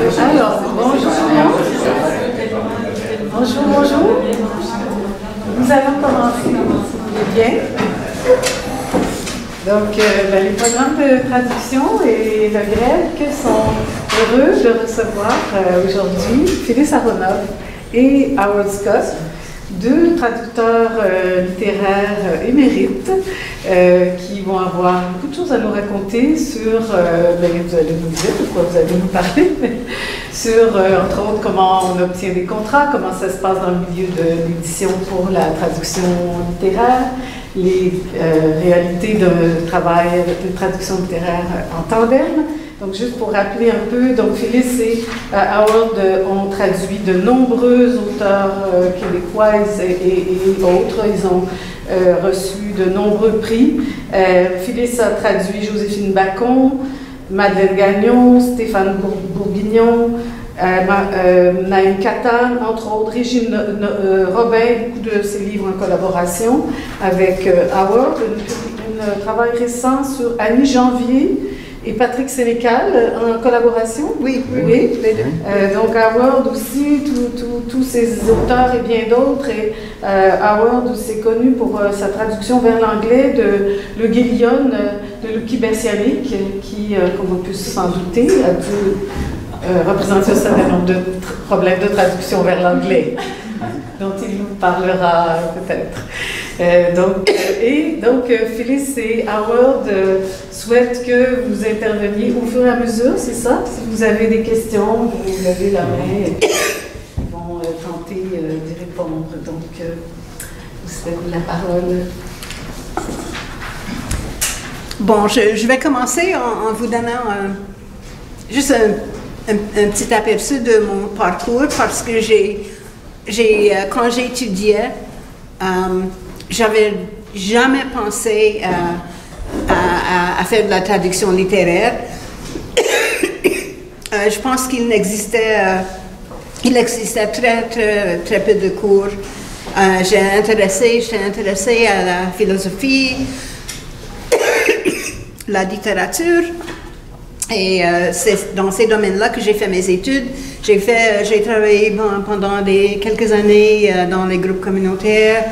Alors, bonjour. Bonjour, bonjour. Nous allons commencer. Bien. Donc, les programmes de traduction et le grec sont heureux de recevoir aujourd'hui Phyllis Aronoff et Howard Scott, deux traducteurs littéraires émérites qui vont avoir beaucoup de choses à nous raconter sur, vous allez nous dire de quoi vous allez nous parler, sur, entre autres, comment on obtient des contrats, comment ça se passe dans le milieu de l'édition pour la traduction littéraire, les réalités de travail de traduction littéraire en tandem. Donc, juste pour rappeler un peu, donc Phyllis et Howard ont traduit de nombreux auteurs québécois et autres. Ils ont reçu de nombreux prix. Phyllis a traduit Joséphine Bacon, Madeleine Gagnon, Stéphane Bourguignon, Naïm Katan, entre autres, Régine Robin, beaucoup de ses livres en collaboration avec Howard. Un travail récent sur Annie Janvier et Patrick Sénécal en collaboration. Oui. Donc Howard aussi, tous ces auteurs et bien d'autres. Et Howard aussi est connu pour sa traduction vers l'anglais de Le Guélion de Lucky Bersianic, qui, comme on peut s'en douter, a dû représenter un certain nombre de problèmes de traduction vers l'anglais, dont il nous parlera peut-être. Donc, Phyllis et Howard souhaitent que vous interveniez au fur et à mesure, c'est ça? Si vous avez des questions, vous levez la main et ils vont tenter d'y répondre. Donc, vous avez la parole. Bon, je vais commencer en vous donnant juste un petit aperçu de mon parcours parce que quand j'étudiais, j'avais jamais pensé à faire de la traduction littéraire. Je pense qu'il existait très peu de cours. J'étais intéressée à la philosophie, la littérature, et c'est dans ces domaines-là que j'ai fait mes études. J'ai travaillé pendant quelques années dans les groupes communautaires,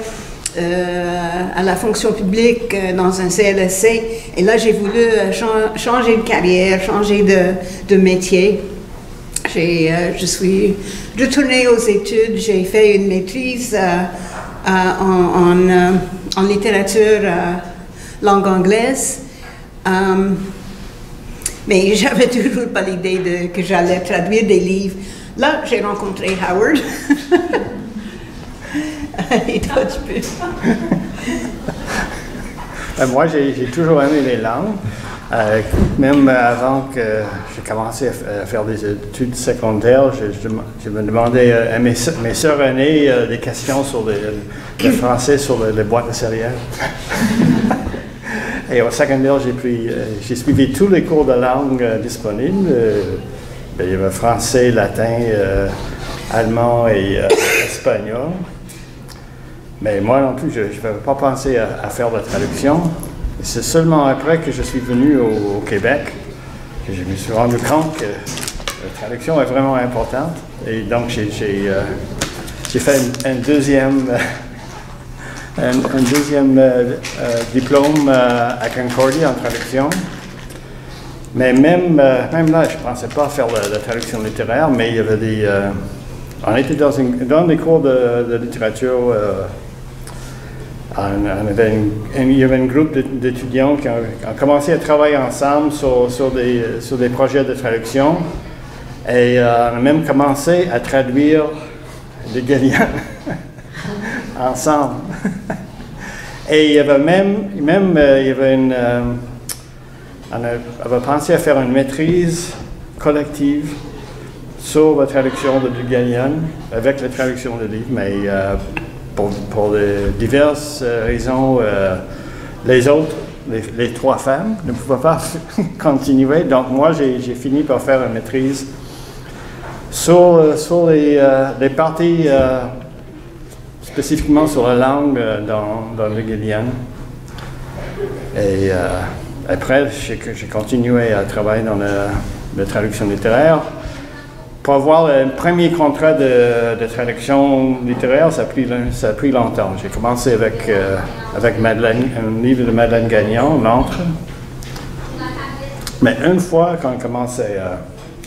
à la fonction publique, dans un CLSC. Et là, j'ai voulu changer de carrière, changer de métier. Je suis retournée aux études. J'ai fait une maîtrise en littérature langue anglaise. Mais j'avais toujours pas l'idée que j'allais traduire des livres. Là, j'ai rencontré Howard. Et toi, tu peux. Moi, j'ai toujours aimé les langues. Même avant que j'ai commencé à faire des études secondaires, je me demandais à mes sœurs aînées des questions sur le français, sur les boîtes de céréales. Et au secondaire, j'ai suivi tous les cours de langue disponibles. Il y avait français, latin, allemand et espagnol. Mais moi non plus, je n'avais pas pensé à faire de la traduction. C'est seulement après que je suis venu au Québec que je me suis rendu compte que la traduction est vraiment importante. Et donc, j'ai fait un deuxième diplôme à Concordia en traduction. Mais même là, je ne pensais pas faire la traduction littéraire, mais il y avait on était dans des cours de littérature. Il y avait un groupe d'étudiants qui ont commencé à travailler ensemble sur des projets de traduction. Et on a même commencé à traduire le Guélion ensemble. Et il y avait on avait pensé à faire une maîtrise collective sur la traduction de Du Guélion, avec la traduction de livres, mais pour diverses raisons, les trois femmes ne pouvaient pas continuer. Donc moi, j'ai fini par faire une maîtrise sur les parties spécifiquement sur la langue dans le Guélion. Et après, j'ai continué à travailler dans la traduction littéraire. pour avoir le premier contrat de traduction littéraire, ça a pris longtemps. J'ai commencé avec un livre de Madeleine Gagnon, L'Antre. Mais une fois qu'on commençait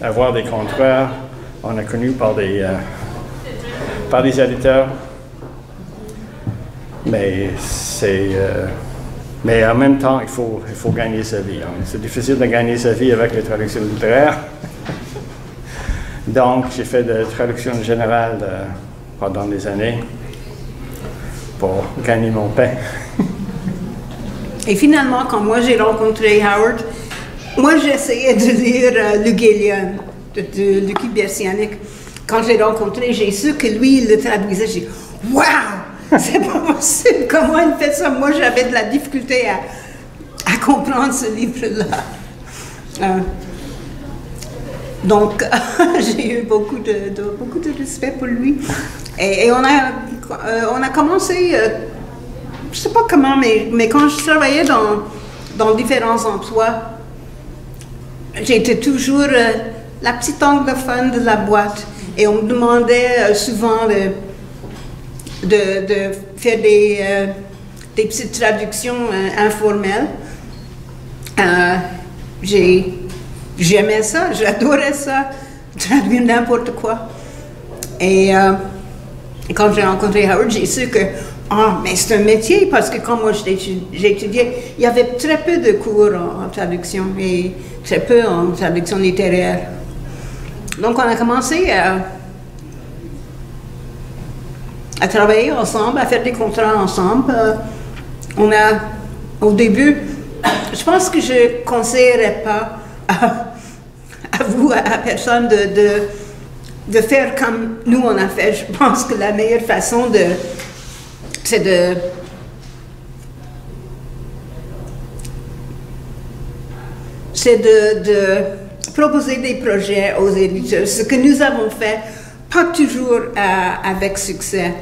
à avoir des contrats, on a connu par des éditeurs. Mais mais en même temps, il faut gagner sa vie. Hein. C'est difficile de gagner sa vie avec les traductions littéraires. Donc, j'ai fait de la traduction générale pendant des années pour gagner mon pain. Et finalement, quand moi j'ai rencontré Howard, moi j'essayais de lire Le Guélion de Lucky Bersianic. Quand j'ai rencontré, j'ai su que lui, il le traduisait. J'ai dit, waouh! C'est pas possible! Comment il fait ça? Moi, j'avais de la difficulté à comprendre ce livre-là. Donc, j'ai eu beaucoup de respect pour lui. Et on a commencé, je sais pas comment, mais quand je travaillais dans différents emplois, j'étais toujours la petite anglophone de la boîte. Et on me demandait souvent de faire des petites traductions informelles. J'aimais ça, j'adorais ça, traduire n'importe quoi. Et quand j'ai rencontré Howard, j'ai su que mais c'est un métier, parce que quand moi j'ai étudié, il y avait très peu de cours en traduction et très peu en traduction littéraire. Donc on a commencé à travailler ensemble, à faire des contrats ensemble. Au début, je pense que je ne conseillerais pas à personne de faire comme nous on a fait. Je pense que la meilleure façon c'est de proposer des projets aux éditeurs, ce que nous avons fait, pas toujours avec succès.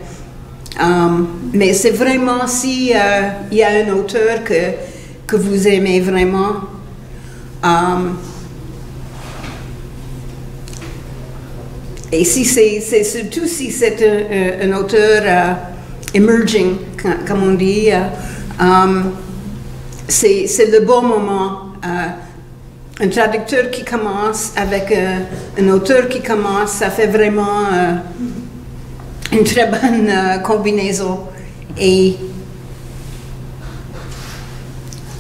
Mais c'est vraiment si il y a un auteur que vous aimez vraiment, et si c'est surtout si c'est un auteur emerging, comme on dit, c'est le bon moment. Un traducteur qui commence avec un auteur qui commence, ça fait vraiment une très bonne combinaison. Et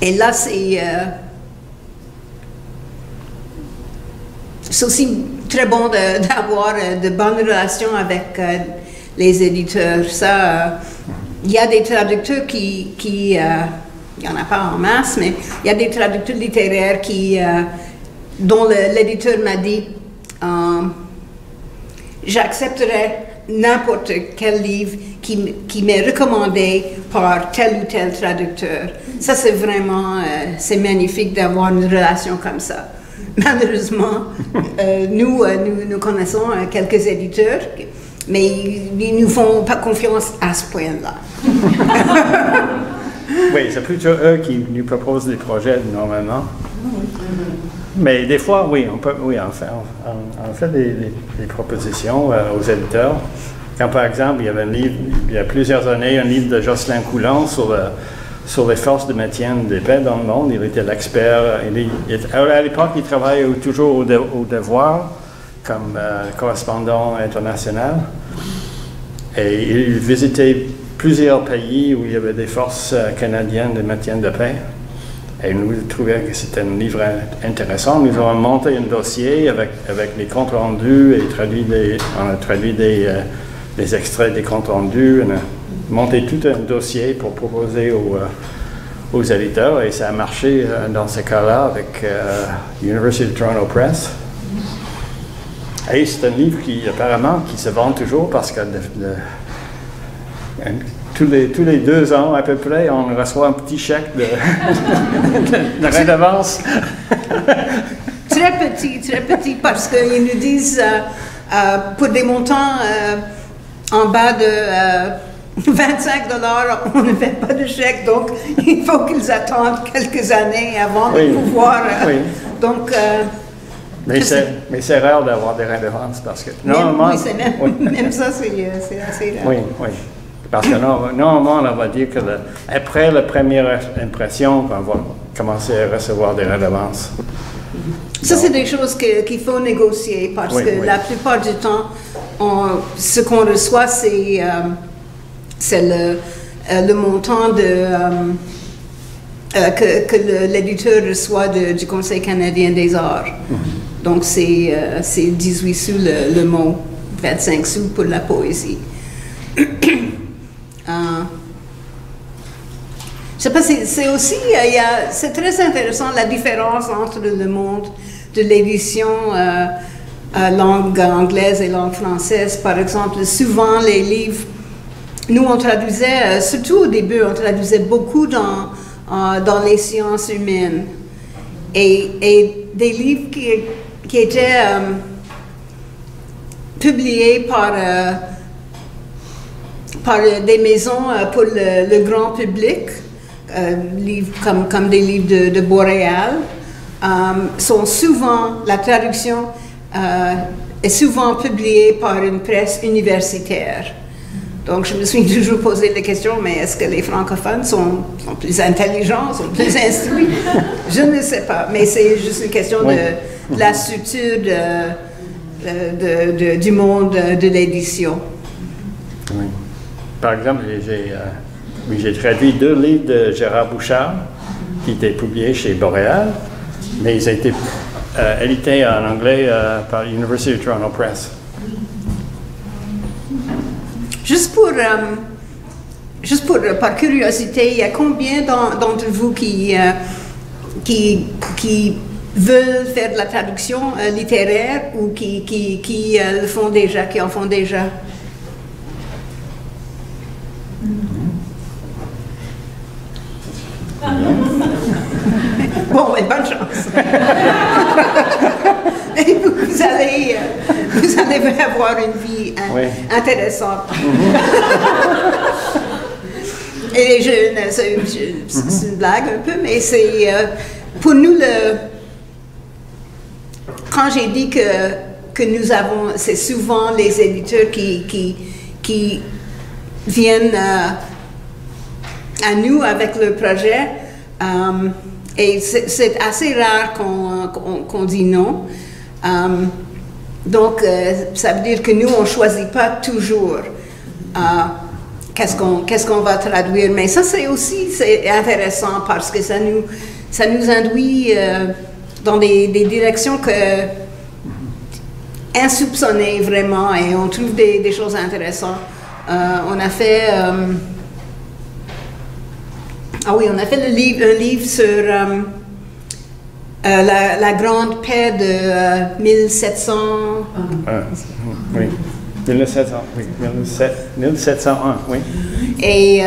là, c'est aussi très bon d'avoir de bonnes relations avec les éditeurs. Ça, il y a des traducteurs qui il n'y en a pas en masse, mais il y a des traducteurs littéraires dont l'éditeur m'a dit j'accepterais n'importe quel livre qui m'est recommandé par tel ou tel traducteur. Ça, c'est vraiment c'est magnifique d'avoir une relation comme ça. Malheureusement, nous connaissons quelques éditeurs, mais ils ne nous font pas confiance à ce point-là. Oui, c'est plutôt eux qui nous proposent des projets normalement. Mais des fois, oui, on fait des propositions aux éditeurs. Quand par exemple, il y avait un livre, il y a plusieurs années, un livre de Jocelyn Coulon sur les forces de maintien de paix dans le monde. Il était l'expert. À l'époque, il travaillait toujours au Devoir comme correspondant international. Et il visitait plusieurs pays où il y avait des forces canadiennes de maintien de paix. Et nous trouvions que c'était un livre intéressant. Nous avons monté un dossier avec les comptes rendus et on a traduit des extraits des comptes rendus. On a monté tout un dossier pour proposer aux éditeurs et ça a marché dans ce cas-là avec University of Toronto Press. Et c'est un livre qui apparemment qui se vend toujours parce que tous les 2 ans à peu près, on reçoit un petit chèque de redevance. Très petit, parce qu'ils nous disent pour des montants en bas de $25, on ne fait pas de chèque, donc il faut qu'ils attendent quelques années avant de pouvoir. Oui. Donc, Mais c'est rare d'avoir des redevances parce que normalement... Même ça, c'est assez rare. Oui, oui. Parce que normalement, on va dire que après la première impression, on va commencer à recevoir des redevances. Ça, c'est des choses qu'il faut négocier parce que la plupart du temps, ce qu'on reçoit, c'est le montant que l'éditeur reçoit du Conseil canadien des arts. Donc, c'est 18 sous le mot, 25 sous pour la poésie. Je sais pas, c'est aussi, c'est très intéressant la différence entre le monde de l'édition langue anglaise et langue française. Par exemple, souvent les livres, nous on traduisait, surtout au début, on traduisait beaucoup dans les sciences humaines. Et des livres qui étaient publiés par des maisons pour le grand public, livres comme des livres de Boréal, sont souvent, la traduction est souvent publiée par une presse universitaire. Donc je me suis toujours posé la question, mais est-ce que les francophones sont plus intelligents, sont plus instruits? Je ne sais pas, mais c'est juste une question de la structure du monde de l'édition. Oui. Par exemple, j'ai traduit 2 livres de Gérard Bouchard qui étaient publiés chez Boréal, mais ils ont été édités en anglais par l'University of Toronto Press. Juste par curiosité, il y a combien d'entre vous qui veulent faire de la traduction littéraire ou qui le font déjà, qui en font déjà? Bon, mais bonne chance. Et vous allez avoir une vie intéressante. Et les jeunes, c'est une blague un peu, mais c'est pour nous quand j'ai dit que nous avons, c'est souvent les éditeurs qui viennent à nous avec le projet. Et c'est assez rare qu'on dit non. Donc, ça veut dire que nous, on ne choisit pas toujours qu'est-ce qu'on va traduire. Mais ça, c'est intéressant parce que ça nous induit dans des directions insoupçonnées vraiment, et on trouve des choses intéressantes. On a fait... on a fait un livre sur la grande paix de 1700... oui, 1701, oui. Et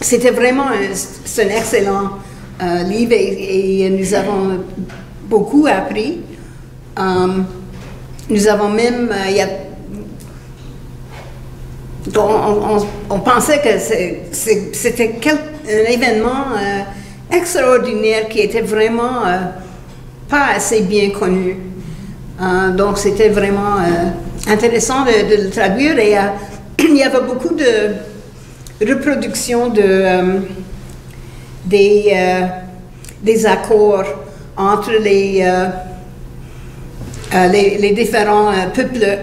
c'était vraiment c'est un excellent livre et nous avons beaucoup appris. Nous avons même... on pensait que c'était un événement extraordinaire qui était vraiment pas assez bien connu. Donc c'était vraiment intéressant de le traduire et il y avait beaucoup de reproductions des accords entre les différents peuples.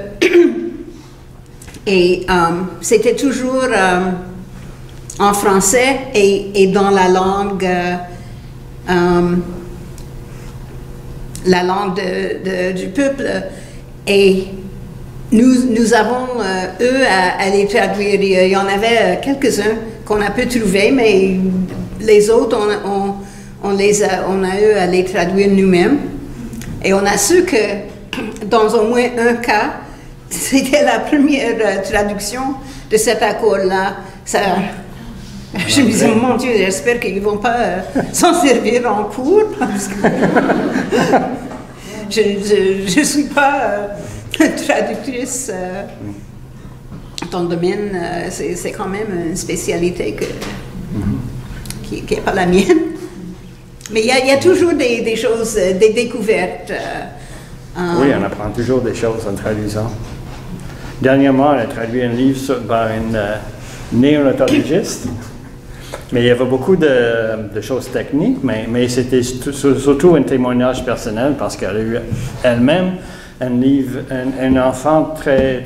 Et c'était toujours en français et dans la langue du peuple. Et nous avons, eux, à les traduire. Il y en avait quelques-uns qu'on a pu trouver, mais les autres, on a eu à les traduire nous-mêmes. Et on a su que, dans au moins un cas, c'était la première traduction de cet accord-là. Je me disais, mon Dieu, j'espère qu'ils ne vont pas s'en servir en cours, parce que je ne suis pas traductrice dans le domaine. C'est quand même une spécialité qui n'est pas la mienne. Mais il y a toujours des choses, des découvertes. Oui, on apprend toujours des choses en traduisant. Dernièrement, on a traduit un livre par une néonatologiste, mais il y avait beaucoup de choses techniques, mais c'était surtout un témoignage personnel parce qu'elle a eu elle-même un enfant très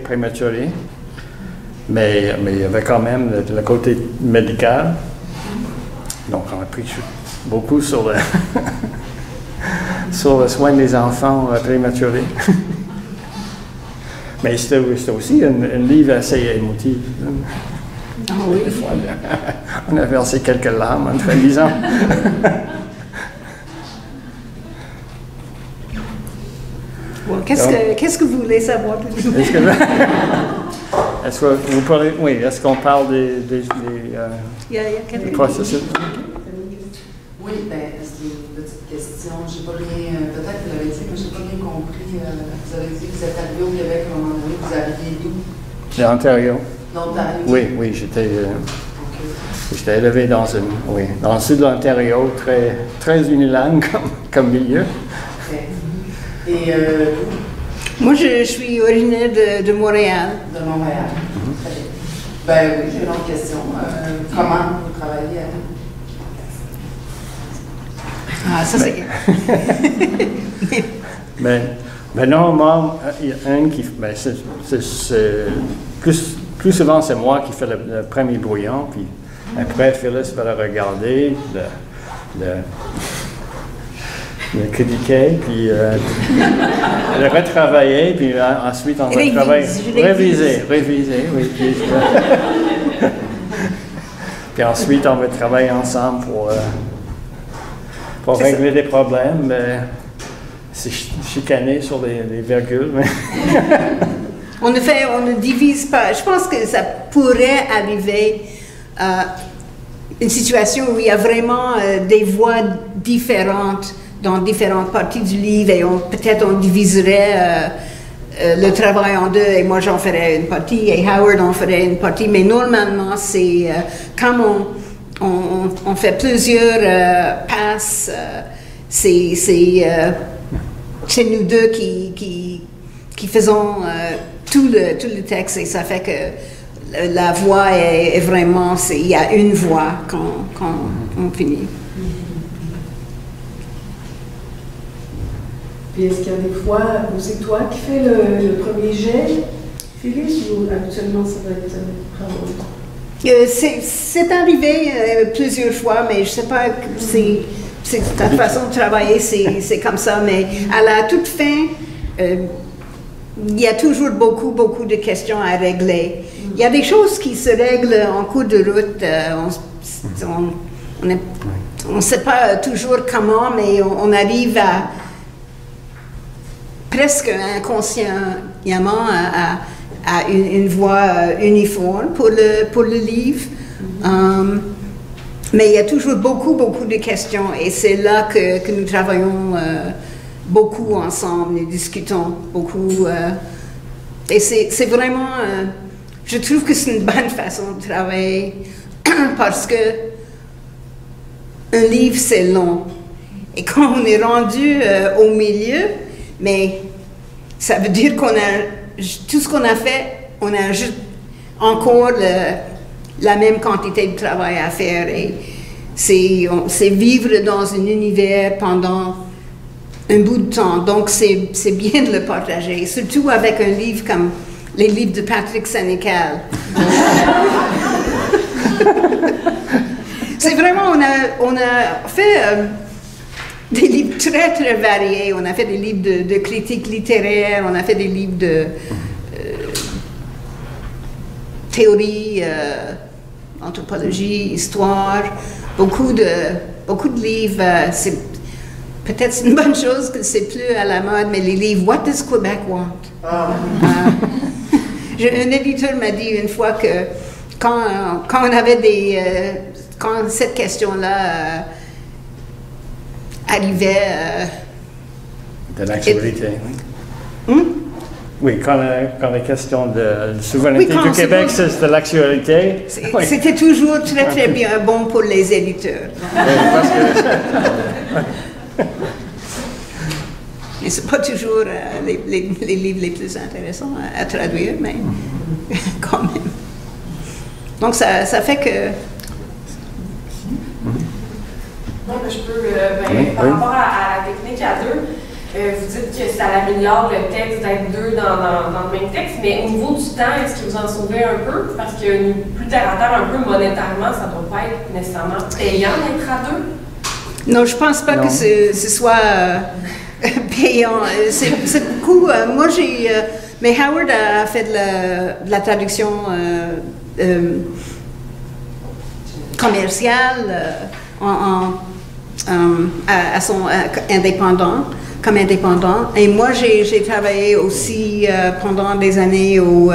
prématuré, mais il y avait quand même le côté médical. Donc, on a pris beaucoup sur le, sur le soin des enfants prématurés. Mais c'était aussi un livre assez émotif. Ah oui. On a versé quelques larmes en traduisant. Bon, qu'est-ce que vous voulez savoir? Est-ce que vous parlez, oui, est-ce qu'on parle des processus? Oui, c'est une petite question. J'ai pas bien, peut-être que vous l'avez dit, mais je n'ai pas bien compris. Vous avez dit que vous êtes arrivé au Québec à un moment donné, vous arriviez d'où? De l'Ontario. L'Ontario? Oui, j'étais élevé dans le sud de l'Ontario, très unilingue comme milieu. Okay. Et moi, je suis originaire de Montréal. De Montréal. Très bien. Ben oui, j'ai une autre question. Comment vous travaillez à vous? Ah, ça c'est... Ben normalement, il y a un qui... plus souvent, c'est moi qui fais le premier brouillon, puis après, Phyllis va le regarder, le critiquer, puis le retravailler, puis ensuite on va travailler. Réviser, oui. Puis ensuite, on va travailler ensemble pour régler des problèmes. C'est chicané sur les virgules. On ne divise pas. Je pense que ça pourrait arriver une situation où il y a vraiment des voix différentes dans différentes parties du livre et peut-être on diviserait le travail en deux et moi j'en ferais une partie et Howard en ferait une partie, mais normalement c'est comme on fait plusieurs passes, c'est nous deux qui faisons tout le texte et ça fait que la voix est vraiment, il y a une voix quand on finit. Puis est-ce qu'il y a des fois où c'est toi qui fais le premier jet, Phyllis, ou actuellement ça va être Howard? C'est arrivé plusieurs fois, mais je sais pas, c'est ta façon de travailler, c'est comme ça, mais à la toute fin, il y a toujours beaucoup de questions à régler. Il y a des choses qui se règlent en cours de route, on ne sait pas toujours comment, mais on arrive à presque inconsciemment à une voix uniforme pour le livre. Mais il y a toujours beaucoup de questions et c'est là que nous travaillons beaucoup ensemble, nous discutons beaucoup. Et c'est vraiment, je trouve que c'est une bonne façon de travailler parce que un livre c'est long. Et quand on est rendu au milieu, mais ça veut dire qu'on a tout ce qu'on a fait, on a juste encore la même quantité de travail à faire et c'est vivre dans un univers pendant un bout de temps. Donc c'est bien de le partager, surtout avec un livre comme les livres de Patrick Sénécal. C'est vraiment, on a fait des livres très variés. On a fait des livres de critique littéraire, on a fait des livres de théorie, anthropologie, histoire, beaucoup de livres. C'est peut-être une bonne chose que c'est plus à la mode, mais les livres What does Quebec want? Un éditeur m'a dit une fois que quand on avait quand cette question-là arrivait de l'actualité, oui. Oui, quand la question de souveraineté du Québec, c'est de l'actualité. Oui. C'était toujours très, très bien bon pour les éditeurs. Parce que, Et c'est pas toujours les livres les plus intéressants à traduire, mais quand même. Donc ça fait que... Non, mais je peux, par rapport à la technique à deux, vous dites que ça améliore le texte d'être deux dans le même texte, mais au niveau du temps, est-ce que vous en sauvez un peu? Parce que plus terre à terre, un peu monétairement, ça ne doit pas être nécessairement payant d'être à deux? Non, je pense pas que ce soit payant. C'est beaucoup. Moi, mais Howard a fait de la traduction commerciale à son indépendant. Comme indépendant. Et moi, j'ai travaillé aussi pendant des années au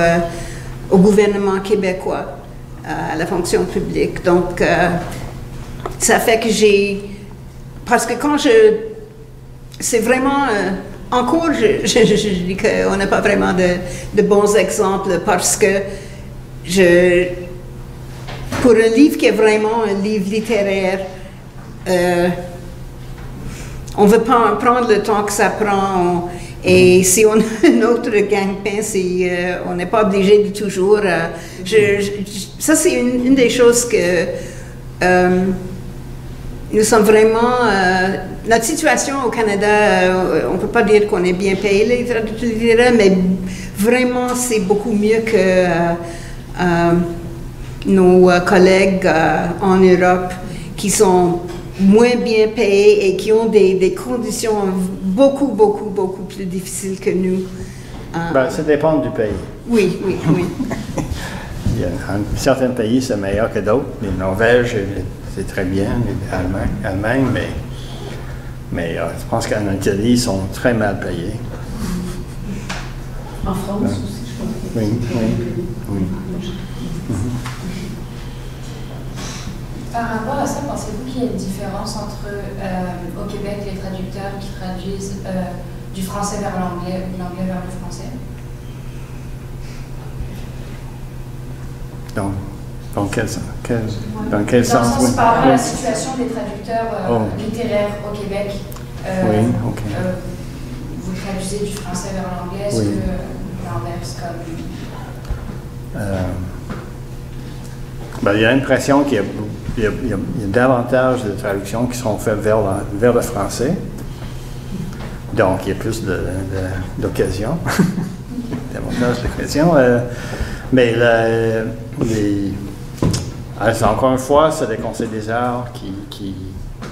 gouvernement québécois, à la fonction publique. Donc, ça fait que parce que quand c'est vraiment... encore, je dis qu'on n'a pas vraiment de bons exemples parce que pour un livre qui est vraiment un livre littéraire, on veut pas prendre le temps que ça prend. Et si on a un autre gagne-pain, on n'est pas obligé de toujours... ça, c'est une des choses que nous sommes vraiment... notre situation au Canada, on ne peut pas dire qu'on est bien payé les traducteurs littéraires, mais vraiment, c'est beaucoup mieux que nos collègues en Europe qui sont moins bien payés et qui ont des conditions beaucoup plus difficiles que nous. Ça dépend du pays. Oui. Il y a certains pays, c'est meilleur que d'autres. Les Norvèges, c'est très bien. L'Allemagne, mais je pense qu'en Italie, ils sont très mal payés. En France aussi, je pense. Oui. Par rapport à ça, pensez-vous qu'il y a une différence entre, au Québec, les traducteurs qui traduisent du français vers l'anglais ou de l'anglais vers le français? Dans quel sens? Dans quel sens? Oui. Par rapport à la situation des traducteurs littéraires au Québec, vous traduisez du français vers l'anglais, est-ce que l'inverse comme... il y a l'impression qu'il y a davantage de traductions qui seront faites vers le français. Donc, il y a plus d'occasions. Davantage d'occasions. Mais encore une fois, c'est les conseils des arts qui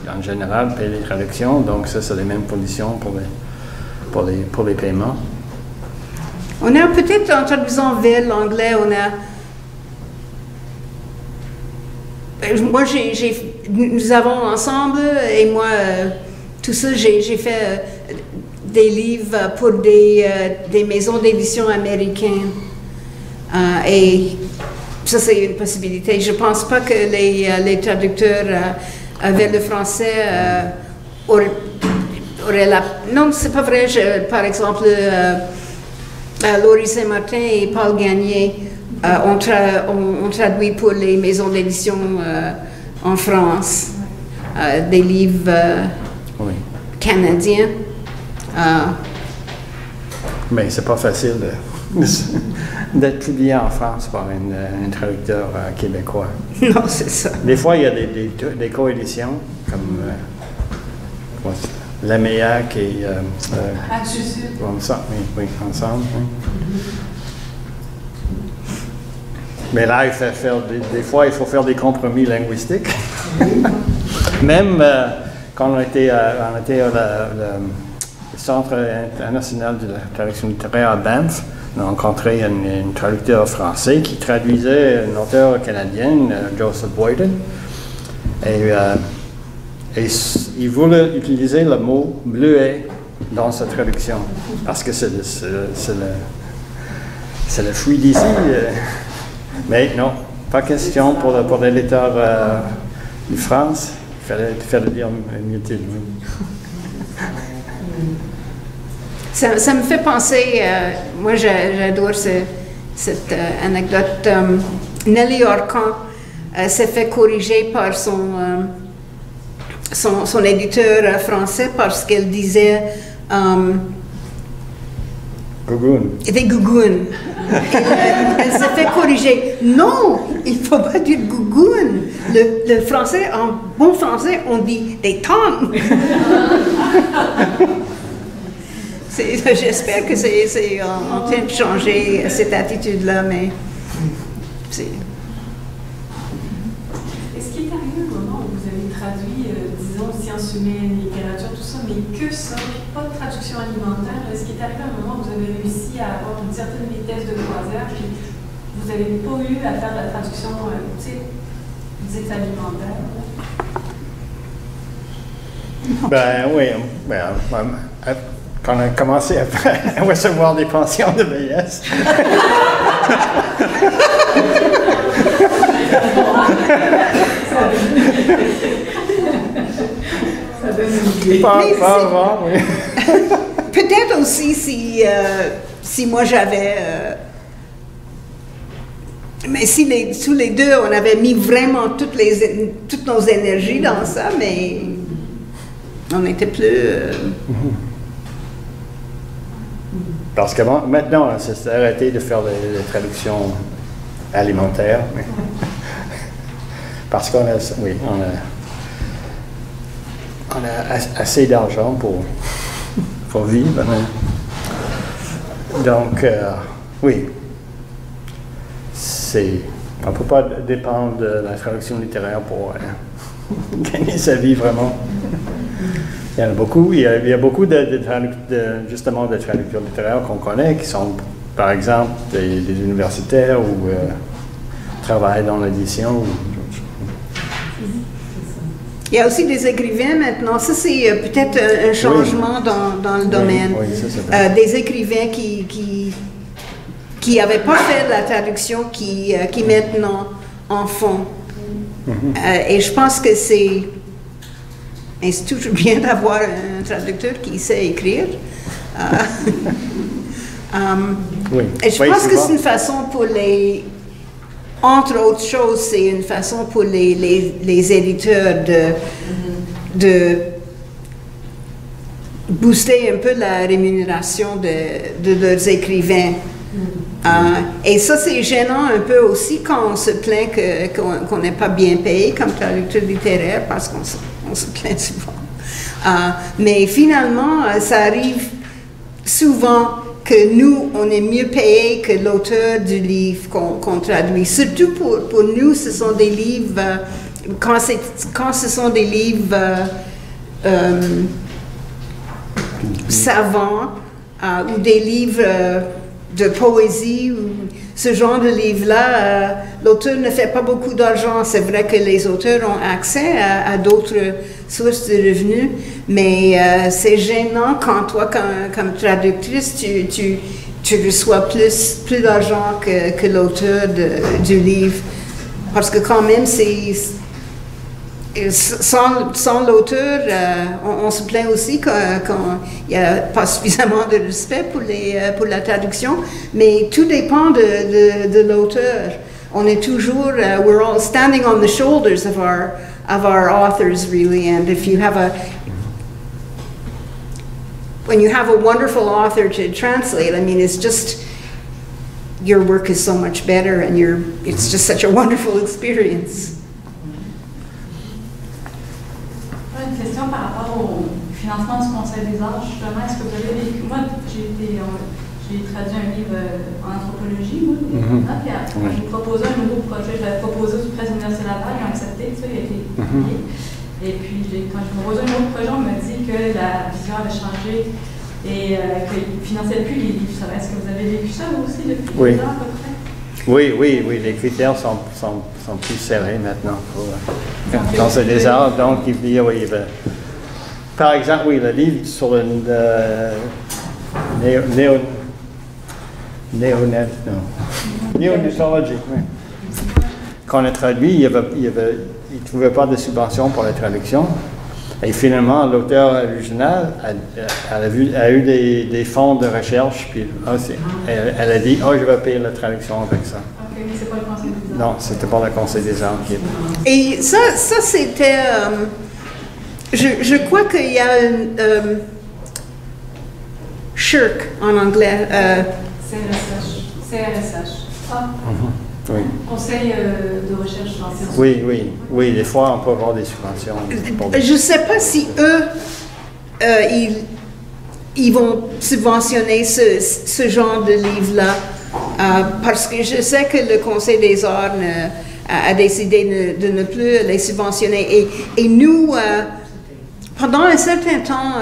en général, payent les traductions. Donc, ça, c'est les mêmes conditions pour les paiements. On a peut-être, en traduisant vers l'anglais, moi, nous avons ensemble, et moi, tout ça, j'ai fait des livres pour des maisons d'édition américaines. Et ça, c'est une possibilité. Je ne pense pas que les traducteurs vers le français auraient la... Non, c'est pas vrai. Par exemple, Laurie Saint-Martin et Paul Gagné ont traduit pour les maisons d'édition en France des livres canadiens. Mais c'est pas facile d'être publié en France par un traducteur québécois. Non, c'est ça. Des fois, il y a des coéditions, comme Laméac et... ensemble. Oui. Mais là, des fois, il faut faire des compromis linguistiques. Même quand on était au Centre international de la traduction littéraire à Banff, on a rencontré un traducteur français qui traduisait une auteure canadienne, Joseph Boyden. Et il voulait utiliser le mot bleuet dans sa traduction, parce que c'est le fruit d'ici. Mais non, pas question pour l'éditeur de France. Il fallait dire Mutile. Ça me fait penser, moi j'adore cette anecdote. Nelly Orcan s'est fait corriger par son éditeur français parce qu'elle disait Gougoune. des gougounes. Elle s'est fait corriger. Non, il ne faut pas dire gougoune. Le français, en bon français, on dit des tongs. J'espère que c'est en train de changer cette attitude-là, mais c'est... Est-ce qu'il est arrivé un moment où vous avez traduit, disons, sciences humaines, littérature, tout ça, mais que ça, pas de traduction alimentaire? Est-ce qu'il est arrivé un moment où vous avez réussi à avoir une certaine vitesse de croisière, puis vous n'avez pas eu à faire de la traduction, tu sais, dite alimentaire? Ben oui, quand on a commencé à recevoir des pensions de vieillesse. Pas avant, oui. Peut-être aussi si moi j'avais... mais si tous les deux, on avait mis vraiment toutes nos énergies dans ça, mais on n'était plus... Parce que maintenant, on s'est arrêté de faire des traductions alimentaires. Parce qu'on a assez d'argent pour vivre. Donc, oui, on ne peut pas dépendre de la traduction littéraire pour gagner sa vie vraiment. Il y en a beaucoup. Il y a beaucoup justement de traducteurs littéraires qu'on connaît, qui sont, par exemple, des universitaires ou travaillent dans l'édition. Il y a aussi des écrivains maintenant. Ça, c'est peut-être un changement dans le domaine. Oui, ça, des écrivains qui n'avaient pas fait de la traduction, qui maintenant en font. Et je pense que c'est toujours bien d'avoir un traducteur qui sait écrire. Et je pense que c'est une façon pour entre autres choses, c'est une façon pour les éditeurs de booster un peu la rémunération de leurs écrivains. Et ça, c'est gênant un peu aussi quand on se plaint qu'on n'est pas bien payé comme traducteur littéraire, parce qu'on se plaint souvent. Mais finalement, ça arrive souvent que nous, on est mieux payé que l'auteur du livre qu'on traduit. Surtout pour nous, ce sont des livres, quand ce sont des livres savants ou des livres de poésie ou ce genre de livre-là, l'auteur ne fait pas beaucoup d'argent. C'est vrai que les auteurs ont accès à d'autres sources de revenus, mais c'est gênant quand toi, comme traductrice, tu reçois plus d'argent que l'auteur du livre. Parce que quand même, sans l'auteur, on se plaint aussi qu'il n'y a pas suffisamment de respect pour la traduction, mais tout dépend de l'auteur. On est toujours, we're all standing on the shoulders of our authors, really, and if you have when you have a wonderful author to translate, I mean, it's just, your work is so much better, and it's just such a wonderful experience. Une question par rapport au financement du Conseil des arts, justement. Est-ce que vous avez vécu... Moi, j'ai traduit un livre en anthropologie, moi, puis j'ai proposé un nouveau projet. Je l'avais proposé au Presse Université Laval, ils ont accepté, ça, il a été publié. Et puis, quand j'ai proposé un autre projet, on m'a dit que la vision avait changé et qu'ils ne finançaient plus les livres. Est-ce que vous avez vécu ça, vous aussi, depuis 10 ans, à peu près? Oui, les critères sont plus serrés maintenant quand c'est des arts. Donc, par exemple, oui, le livre sur le néonatologie, oui. Quand on a traduit, il ne trouvait pas de subvention pour la traduction. Et finalement, l'auteur original a eu des fonds de recherche, puis elle a dit, je vais payer la traduction avec ça. OK, mais c'est pas le Conseil des arts. Non, c'était pas le Conseil des arts qui était. Et ça c'était... je crois qu'il y a une... SHRC en anglais. CRSH. Ah. Oui. Conseil de recherche en sciences. Oui, des fois on peut avoir des subventions. Je ne sais pas si eux, ils vont subventionner ce genre de livre-là, parce que je sais que le Conseil des arts a décidé de ne plus les subventionner. Et nous, pendant un certain temps,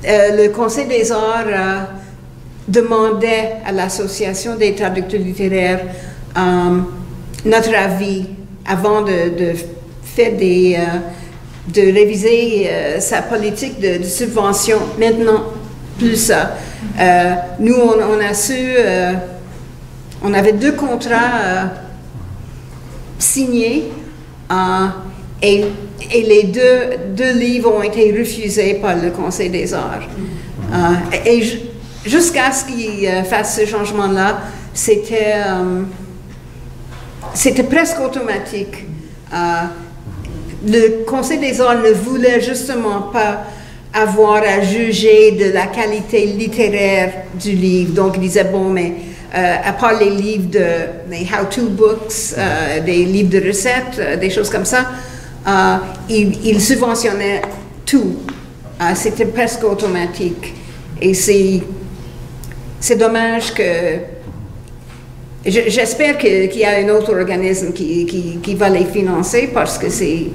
le Conseil des arts demandait à l'Association des traducteurs littéraires notre avis avant de faire de réviser sa politique de subvention. Maintenant, plus ça. Nous, on a su, on avait 2 contrats signés et les deux livres ont été refusés par le Conseil des arts. Jusqu'à ce qu'ils fassent ce changement-là, c'était presque automatique. Le Conseil des arts ne voulait justement pas avoir à juger de la qualité littéraire du livre. Donc, il disait, bon, mais à part les livres des how-to books, des livres de recettes, des choses comme ça, il subventionnait tout. C'était presque automatique. Et c'est dommage que... J'espère qu'il y a un autre organisme qui va les financer parce que il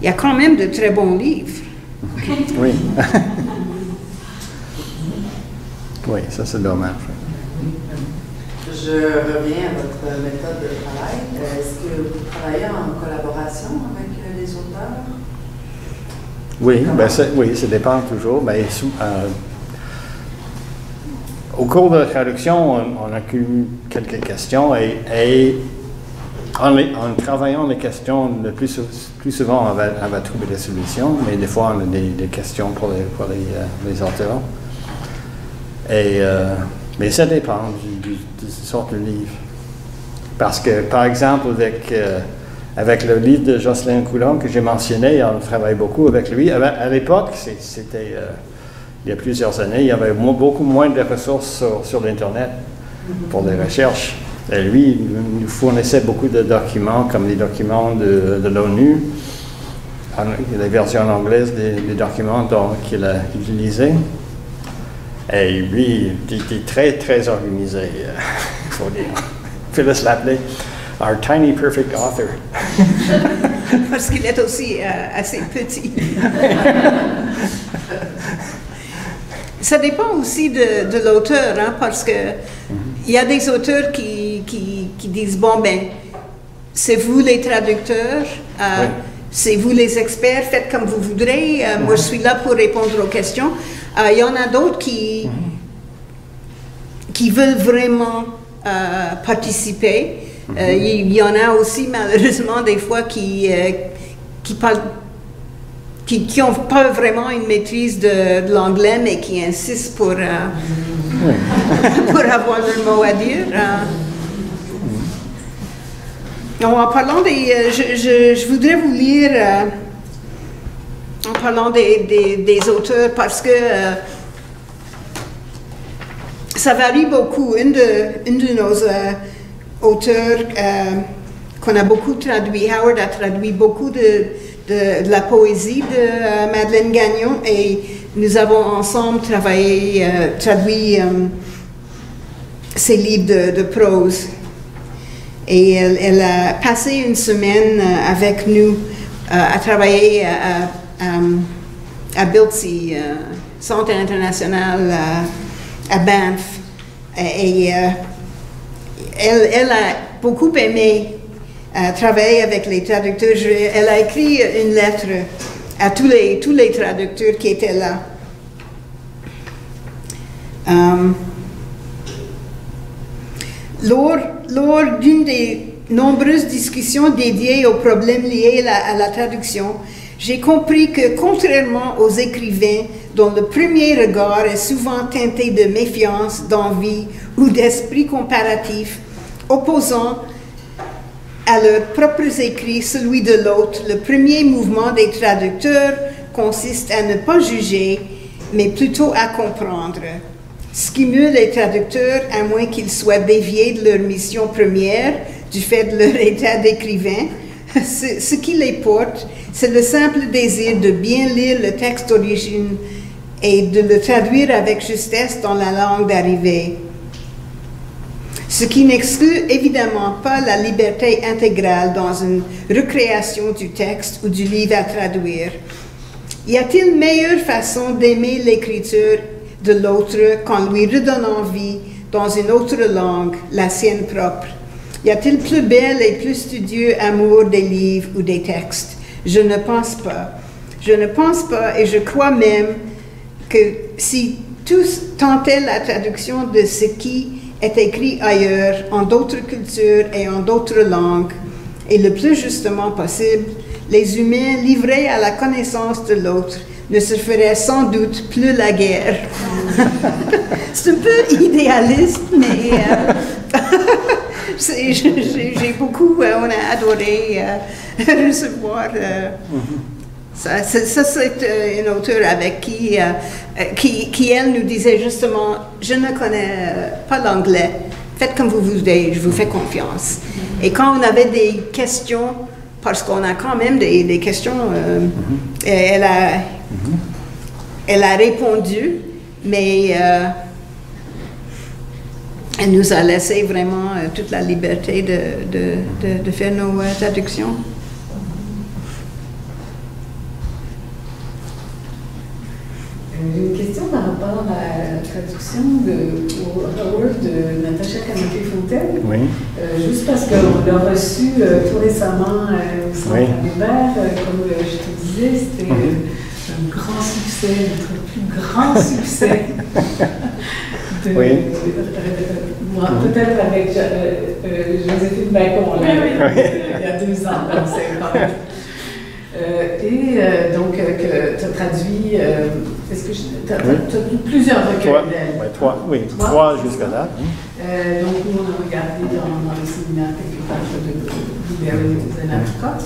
y a quand même de très bons livres. Oui. Oui, ça c'est dommage. Je reviens à votre méthode de travail. Est-ce que vous travaillez en collaboration avec les auteurs? Oui, ça dépend toujours. Mais, au cours de la traduction, on a eu quelques questions et en travaillant les questions, le plus souvent on va trouver des solutions, mais des fois on a des questions pour les auteurs. Mais ça dépend du sorte de livre. Parce que, par exemple, avec le livre de Jocelyne Coulon que j'ai mentionné, on travaille beaucoup avec lui. À l'époque, c'était... il y a plusieurs années, il y avait beaucoup moins de ressources sur l'Internet pour les recherches. Et lui, il nous fournissait beaucoup de documents, comme les documents de l'ONU, les versions anglaises des documents qu'il a utilisés. Et lui, il était très, très organisé, il faut dire. Phyllis l'appelait « our tiny perfect author ». Parce qu'il est aussi assez petit. Ça dépend aussi de l'auteur, hein, parce que il y a des auteurs qui disent, bon, ben, c'est vous les traducteurs, c'est vous les experts, faites comme vous voudrez, moi je suis là pour répondre aux questions. Il y en a d'autres qui veulent vraiment participer. Il y en a aussi, malheureusement, des fois qui parlent, qui n'ont pas vraiment une maîtrise de l'anglais, mais qui insistent pour avoir le mot à dire. En parlant des... je voudrais vous lire, en parlant des auteurs, parce que ça varie beaucoup. Une de nos auteurs qu'on a beaucoup traduit, Howard a traduit beaucoup de la poésie de Madeleine Gagnon et nous avons ensemble traduit ses livres de prose. Et elle a passé une semaine avec nous à travailler à BILTC, Centre international à Banff. Et elle a beaucoup aimé travailler avec les traducteurs. Elle a écrit une lettre à tous les traducteurs qui étaient là. Lors d'une des nombreuses discussions dédiées aux problèmes liés à la traduction, j'ai compris que, contrairement aux écrivains dont le premier regard est souvent teinté de méfiance, d'envie ou d'esprit comparatif, opposant à leurs propres écrits celui de l'autre, le premier mouvement des traducteurs consiste à ne pas juger, mais plutôt à comprendre. Stimule les traducteurs, à moins qu'ils soient déviés de leur mission première, du fait de leur état d'écrivain. Ce qui les porte, c'est le simple désir de bien lire le texte d'origine et de le traduire avec justesse dans la langue d'arrivée. Ce qui n'exclut évidemment pas la liberté intégrale dans une recréation du texte ou du livre à traduire. Y a-t-il meilleure façon d'aimer l'écriture de l'autre qu'en lui redonnant vie dans une autre langue, la sienne propre? Y a-t-il plus bel et plus studieux amour des livres ou des textes? Je ne pense pas. Je ne pense pas et je crois même que si tous tentaient la traduction de ce qui est écrit ailleurs, en d'autres cultures et en d'autres langues, et le plus justement possible, les humains livrés à la connaissance de l'autre ne se feraient sans doute plus la guerre. C'est un peu idéaliste, mais j'ai beaucoup, on a adoré recevoir ça. C'est une auteure avec qui elle nous disait justement, je ne connais pas l'anglais, faites comme vous voulez, je vous fais confiance. Et quand on avait des questions, parce qu'on a quand même des questions, elle a répondu, mais elle nous a laissé vraiment toute la liberté de faire nos traductions. J'ai une question par rapport à la traduction au Howard de Natacha Canapé-Fontaine. Oui. Juste parce qu'on l'a reçu tout récemment au Centre Albert, comme je te disais, c'était un grand succès, notre plus grand succès. Peut-être avec Joséphine Bacon, il y a 2 ans, donc c'est quand même. Donc, que tu as traduit, est-ce que tu as plusieurs recueils d'elle? Oui, 3 jusqu'à là. Donc, nous, on a regardé dans le séminaire quelque pages de Blueberry Zenapicot,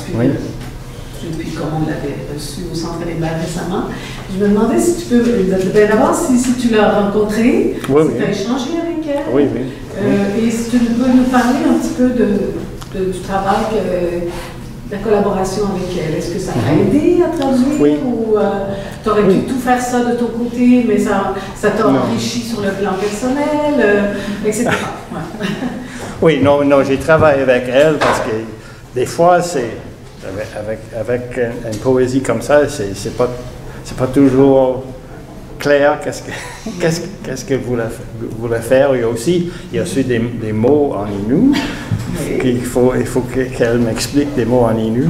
puis comme on l'avait reçu au Centre Albert récemment. Je me demandais si tu peux, d'abord, si tu l'as rencontrée, si tu as échangé avec elle, et si tu peux nous parler un petit peu du travail la collaboration avec elle. Est-ce que ça t'a aidé à traduire ou tu aurais pu tout faire ça de ton côté, mais ça t'a enrichi sur le plan personnel, etc. Oui, non, j'ai travaillé avec elle parce que des fois, c'est avec une poésie comme ça, c'est pas toujours clair qu'est-ce que vous voulez faire. Il y a aussi des mots en Innu. Il faut qu'elle m'explique des mots en Innu.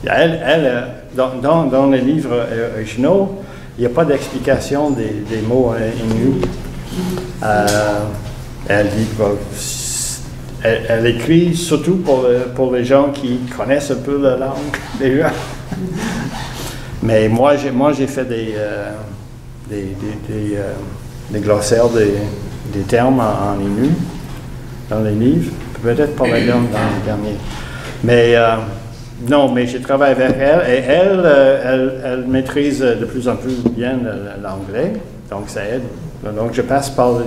Dans les livres originaux, il n'y a pas d'explication des mots en Innu. Elle écrit surtout pour les gens qui connaissent un peu la langue déjà. Mais moi j'ai fait des glossaires des termes en Innu dans les livres, peut-être pas dans les derniers. Mais non, mais j'ai travaillé avec elle et elle maîtrise de plus en plus bien l'anglais, donc ça aide. Donc je passe par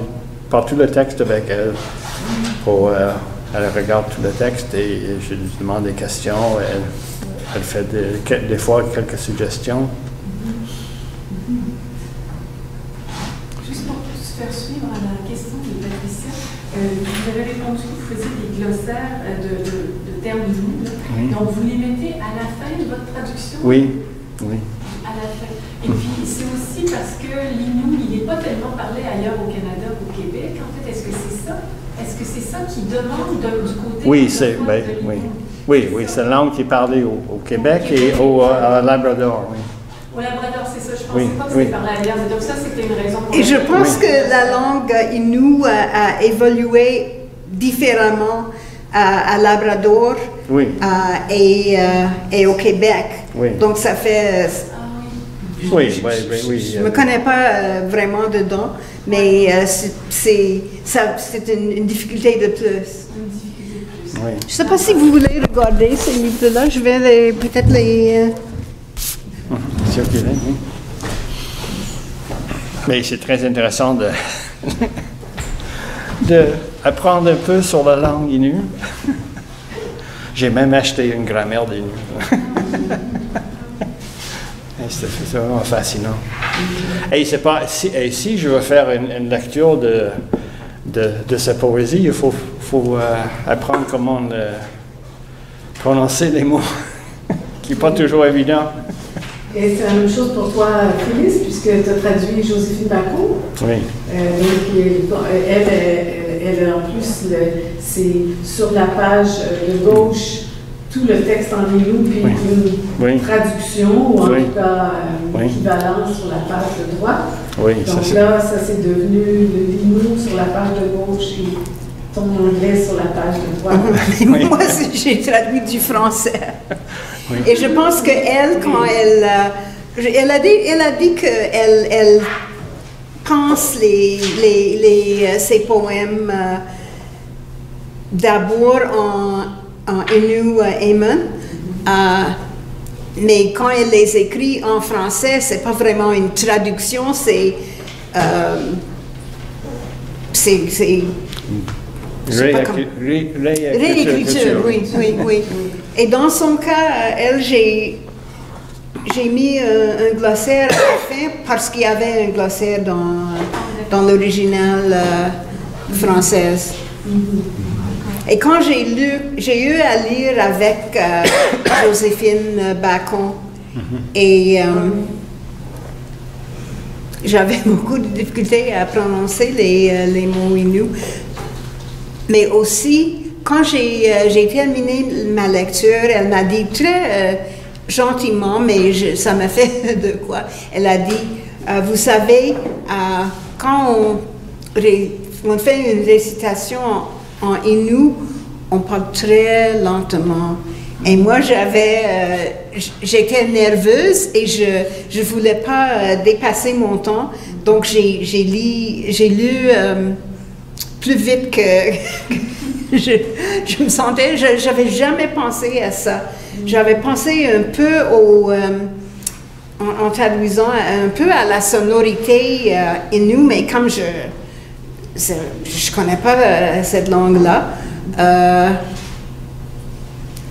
tout le texte avec elle. Elle regarde tout le texte et je lui demande des questions. Elle fait des fois quelques suggestions. Juste pour se faire suivre à la question de Patricia, vous avez répondu que vous faisiez des glossaires de termes Innu. Donc vous les mettez à la fin de votre traduction? Oui. À la fin. Et puis c'est aussi parce que l'Innu, il n'est pas tellement parlé ailleurs au Canada qu'au Québec. En fait, est-ce que c'est ça? Est-ce que c'est ça qui demande du côté oui, c'est la langue qui est parlée au Québec et au Labrador. Oui. Au Labrador, c'est ça. Je ne pensais pas que c'était parlé ailleurs. Donc ça, c'était une raison pour et je pense que la langue Innu a évolué différemment à Labrador et au Québec. Oui. Donc ça fait... Oui. Je ne me connais pas vraiment dedans, mais c'est une difficulté de plus. Oui. Je ne sais pas si vous voulez regarder ces livres-là. Je vais peut-être les... Circuler, oui. Mais c'est très intéressant d'apprendre un peu sur la langue Innu. J'ai même acheté une grammaire d'Innu. C'est vraiment fascinant. Et si je veux faire une lecture de sa poésie, il faut apprendre comment prononcer les mots, qui n'est pas toujours évident. Et c'est la même chose pour toi, Phyllis, puisque tu as traduit Joséphine Bacot. Oui. Donc, elle en plus, c'est sur la page de gauche, tout le texte en Innu, puis une traduction, ou en tout cas une équivalence sur la page de droite. Oui, donc ça c'est devenu le Innu sur la page de gauche et ton anglais sur la page de droite. Moi, j'ai traduit du français. Oui. Et je pense qu'elle, quand elle a dit qu'elle pense ses poèmes d'abord en Innu Aimun, mais quand elle les écrit en français, c'est pas vraiment une traduction, c'est réécriture, oui. Et dans son cas, elle, j'ai mis un glossaire à la fin parce qu'il y avait un glossaire dans l'original française. Et quand j'ai eu à lire avec Joséphine Bacon, et j'avais beaucoup de difficultés à prononcer les mots Innu. Mais aussi, quand j'ai terminé ma lecture, elle m'a dit très gentiment, mais ça m'a fait de quoi. Elle a dit, vous savez, quand on fait une récitation en Innu, on parle très lentement. Et moi, j'étais nerveuse et je voulais pas dépasser mon temps. Donc, j'ai lu plus vite que je me sentais. J'avais jamais pensé à ça. J'avais pensé un peu en traduisant un peu à la sonorité Innu, mais comme je connais pas cette langue-là,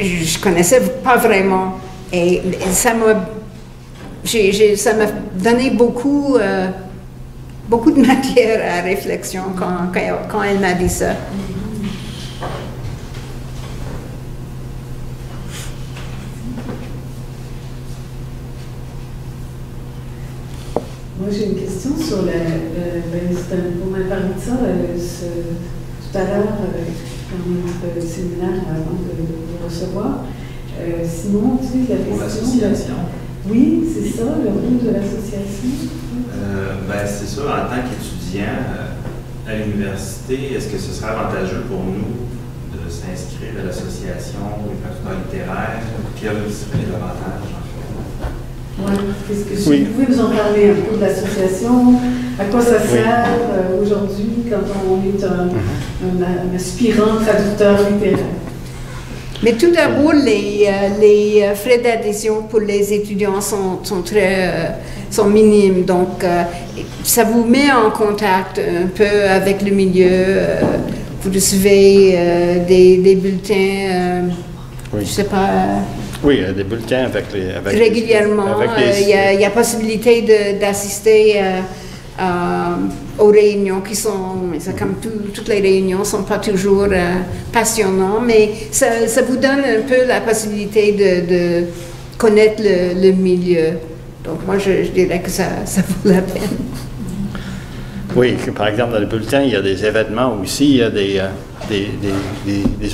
je connaissais pas vraiment. Et ça m'a donné beaucoup de matière à réflexion quand elle m'a dit ça. Moi, j'ai une question sur on m'a parlé de ça tout à l'heure dans notre séminaire avant de le recevoir. Simon, tu sais, la question... Oui, c'est ça, le rôle de l'association? C'est ça, en tant qu'étudiant à l'université, est-ce que ce serait avantageux pour nous de s'inscrire à l'association des traducteurs littéraires? Quels seraient les avantages, en fait? Vous pouvez nous en parler un peu de l'association, à quoi ça sert aujourd'hui quand on est un aspirant traducteur littéraire? Mais tout d'abord, les frais d'adhésion pour les étudiants sont minimes. Donc, ça vous met en contact un peu avec le milieu. Vous recevez des bulletins, je ne sais pas... Oui, des bulletins régulièrement. Il y a possibilité d'assister aux réunions qui sont, comme toutes les réunions, ne sont pas toujours passionnantes, mais ça vous donne un peu la possibilité de connaître le milieu. Donc moi, je dirais que ça vaut la peine. Oui, par exemple, dans le bulletin, il y a des événements aussi, il y a des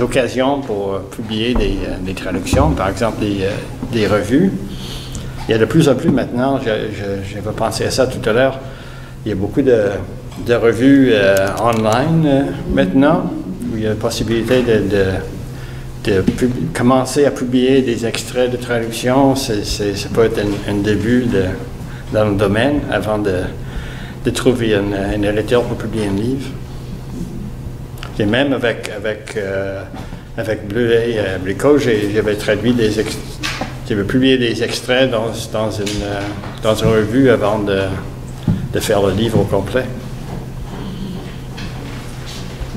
occasions pour publier des traductions, par exemple des revues. Il y a de plus en plus maintenant, j'avais pensé à ça tout à l'heure, il y a beaucoup de revues online maintenant, où il y a la possibilité commencer à publier des extraits de traduction, ça peut être un début dans le domaine avant de trouver un éditeur pour publier un livre. Et même avec Bleuet et Blico, j'avais traduit j'avais publié des extraits dans une revue avant de faire le livre au complet.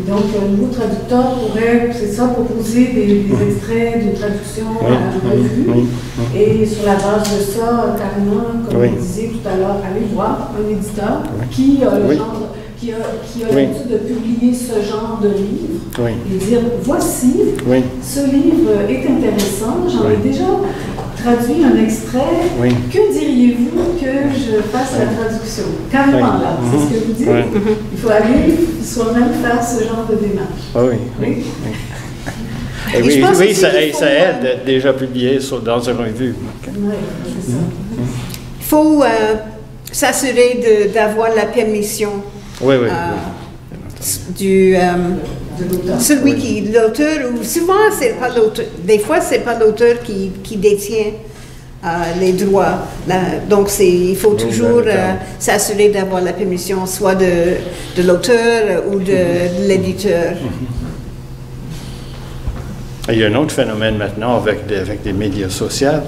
Donc, un nouveau traducteur pourrait, c'est ça, proposer des extraits de traduction à la revue. Et sur la base de ça, carrément, comme vous disiez tout à l'heure, aller voir un éditeur qui a le genre, qui a l'habitude de publier ce genre de livre et dire, voici, ce livre est intéressant, j'en ai déjà traduit un extrait, que diriez-vous que je fasse la traduction? Carrément là, c'est ce que vous dites. Il faut aller soi-même faire ce genre de démarche. Oui, ça aide d'être déjà publié dans une revue. Il faut s'assurer d'avoir la permission celui qui est l'auteur, ou souvent c'est pas l'auteur, des fois c'est pas l'auteur qui détient les droits. Donc il faut toujours s'assurer d'avoir la permission soit de l'auteur ou de l'éditeur. Il y a un autre phénomène maintenant avec des médias sociaux,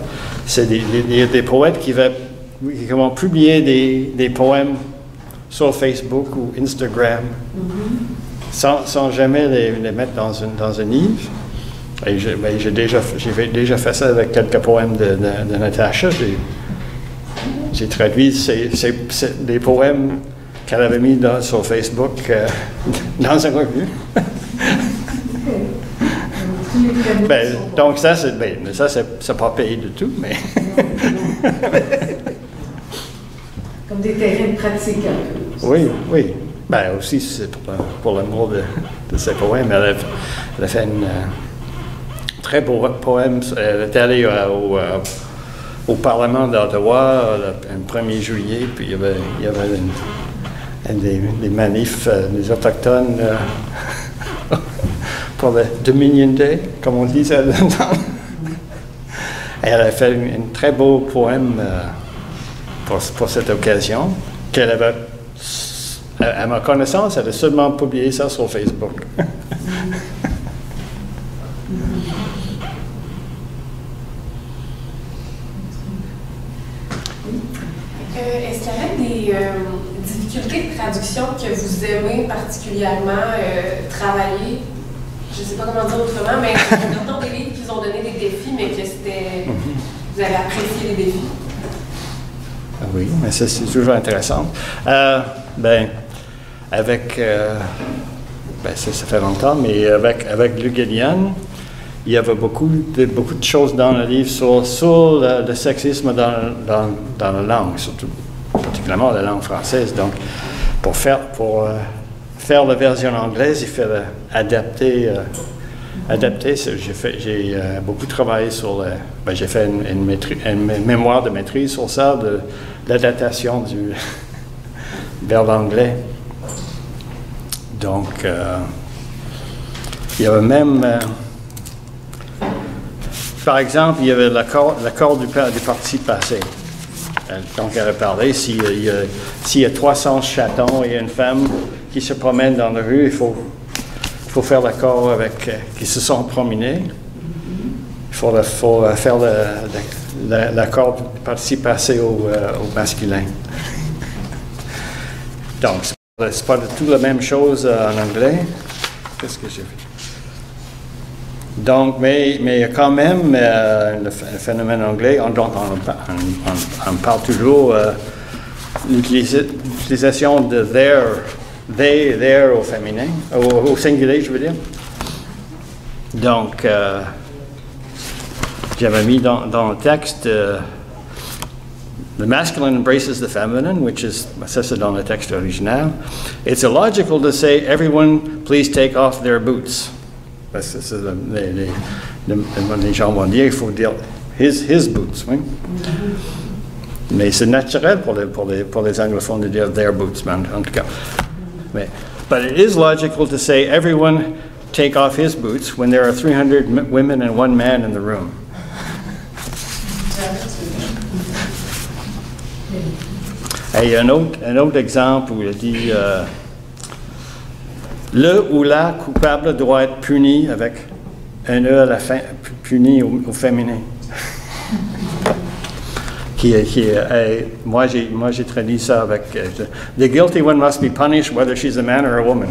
c'est des poètes qui vont publier des poèmes sur Facebook ou Instagram, sans jamais les mettre dans un livre. Et j'ai déjà fait ça avec quelques poèmes de Natacha. J'ai traduit des poèmes qu'elle avait mis sur Facebook dans une revue. Donc ça, c'est pas payé du tout, mais... Comme des terrains pratiques. Oui. Aussi, c'est pour l'amour de ses poèmes. Elle a fait un très beau poème. Elle est allée au Parlement d'Ottawa le 1er juillet, puis il y avait des manifs des Autochtones pour le Dominion Day, comme on dit ça. Elle a fait un très beau poème pour cette occasion, qu'elle avait, à ma connaissance, elle a seulement publié ça sur Facebook. Est-ce qu'il y a des difficultés de traduction que vous aimez particulièrement travailler? Je ne sais pas comment dire autrement, mais dans des livres qui vous ont donné des défis, mais que vous avez apprécié les défis. Oui, mais ça, c'est toujours intéressant. Ça fait longtemps, mais avec Luc Guélian, il y avait beaucoup de choses dans le livre sur le sexisme dans la langue, surtout particulièrement la langue française. Donc, pour faire la version anglaise, il fallait adapter. J'ai beaucoup travaillé sur j'ai fait une mémoire de maîtrise sur ça, de l'adaptation vers l'anglais. Donc, il y avait même, par exemple, il y avait l'accord du participe passé. Donc, elle a parlé, s'il y a 300 chatons et une femme qui se promènent dans la rue, il faut faire l'accord avec qui se sont promenés. Il faut faire l'accord du participe passé au masculin. Donc, c'est pas du tout la même chose en anglais. Qu'est-ce que j'ai fait? Donc, mais il y a quand même le phénomène anglais. On parle toujours l'utilisation de their au féminin, au singulier, je veux dire. Donc, j'avais mis dans le texte the masculine embraces the feminine, which is, ça c'est dans le texte original. It's illogical to say, everyone, please take off their boots. Parce que les gens vont dire, il faut dire his boots, oui. Mais c'est naturel pour les anglophones de dire their boots, en tout cas. But it is logical to say, everyone, take off his boots when there are 300 women and one man in the room? Et un autre exemple où il dit le ou la coupable doit être puni avec un E à la fin, puni au féminin. Moi j'ai traduit ça avec the guilty one must be punished whether she's a man or a woman.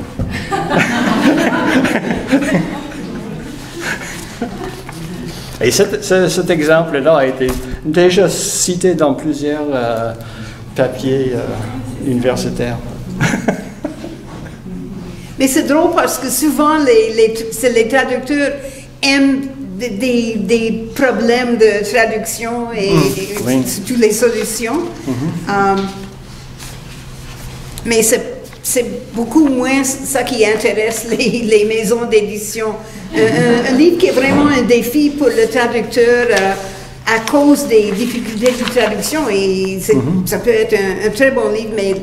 Et cet exemple-là a été déjà cité dans plusieurs papiers universitaires. Mais c'est drôle parce que souvent les traducteurs aiment des problèmes de traduction et surtout les solutions. Mais c'est beaucoup moins ça qui intéresse les maisons d'édition. Un livre qui est vraiment un défi pour le traducteur à cause des difficultés de traduction. Et ça peut être un très bon livre, mais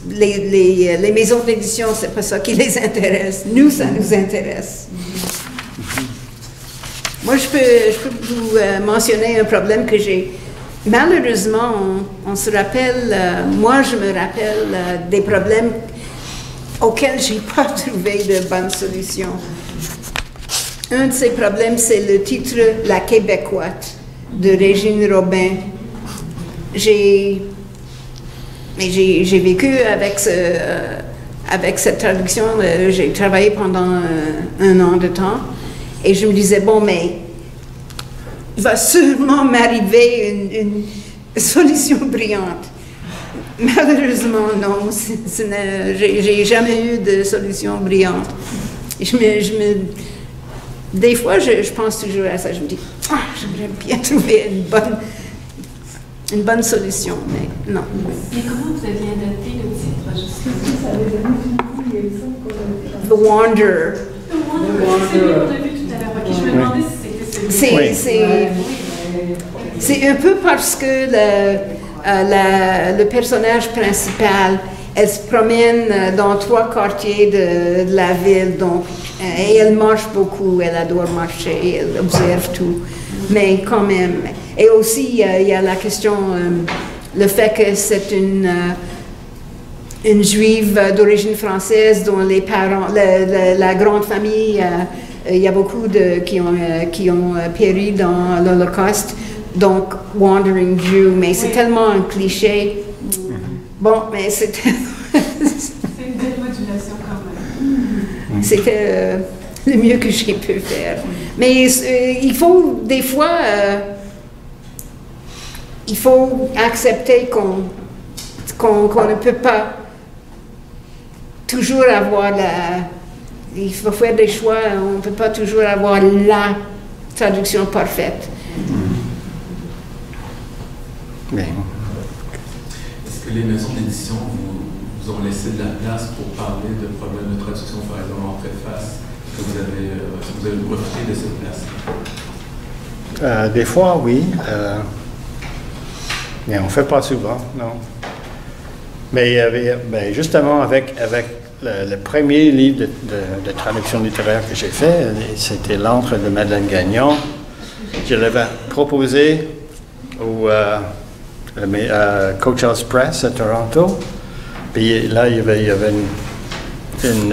les maisons d'édition, c'est pas ça qui les intéresse. Nous, ça nous intéresse. Moi, je peux vous mentionner un problème que j'ai. Malheureusement, on se rappelle, moi je me rappelle des problèmes auxquels je n'ai pas trouvé de bonne solution. Un de ces problèmes, c'est le titre « La Québécoite » de Régine Robin. J'ai vécu avec cette traduction, j'ai travaillé pendant un an de temps, et je me disais, bon, mais il va sûrement m'arriver une solution brillante. Malheureusement, non, j'ai jamais eu de solution brillante. Des fois, je pense toujours à ça, je me dis, j'aimerais bien trouver une bonne solution, mais non. Et comment vous aviez adapté le titre? The Wanderer. C'est lui qu'on a vu tout à l'heure. Ok, je me demandais si c'était celui. C'est un peu parce que le personnage principal, elle se promène dans 3 quartiers de la ville, donc, et elle marche beaucoup, elle adore marcher, elle observe tout, mais quand même. Et aussi, il y a la question, le fait que c'est une juive d'origine française dont les parents, la grande famille, il y a beaucoup qui ont péri dans l'Holocauste, donc Wandering Jew, mais c'est tellement un cliché. Bon, mais c'était... C'est une belle modulation quand même. C'était le mieux que j'ai pu faire. Mais il faut, des fois, il faut accepter qu'on ne peut pas toujours avoir il faut faire des choix, on ne peut pas toujours avoir la traduction parfaite. Bien. Est-ce que les maisons d'édition vous ont laissé de la place pour parler de problèmes de traduction, par exemple en préface, que vous avez profité de cette place? Des fois, oui. Mais on ne fait pas souvent, non. Mais justement, avec le premier livre de traduction littéraire que j'ai fait, c'était L'Antre de Madeleine Gagnon. Je l'avais proposé au Coach House Press à Toronto. Puis là, il y avait un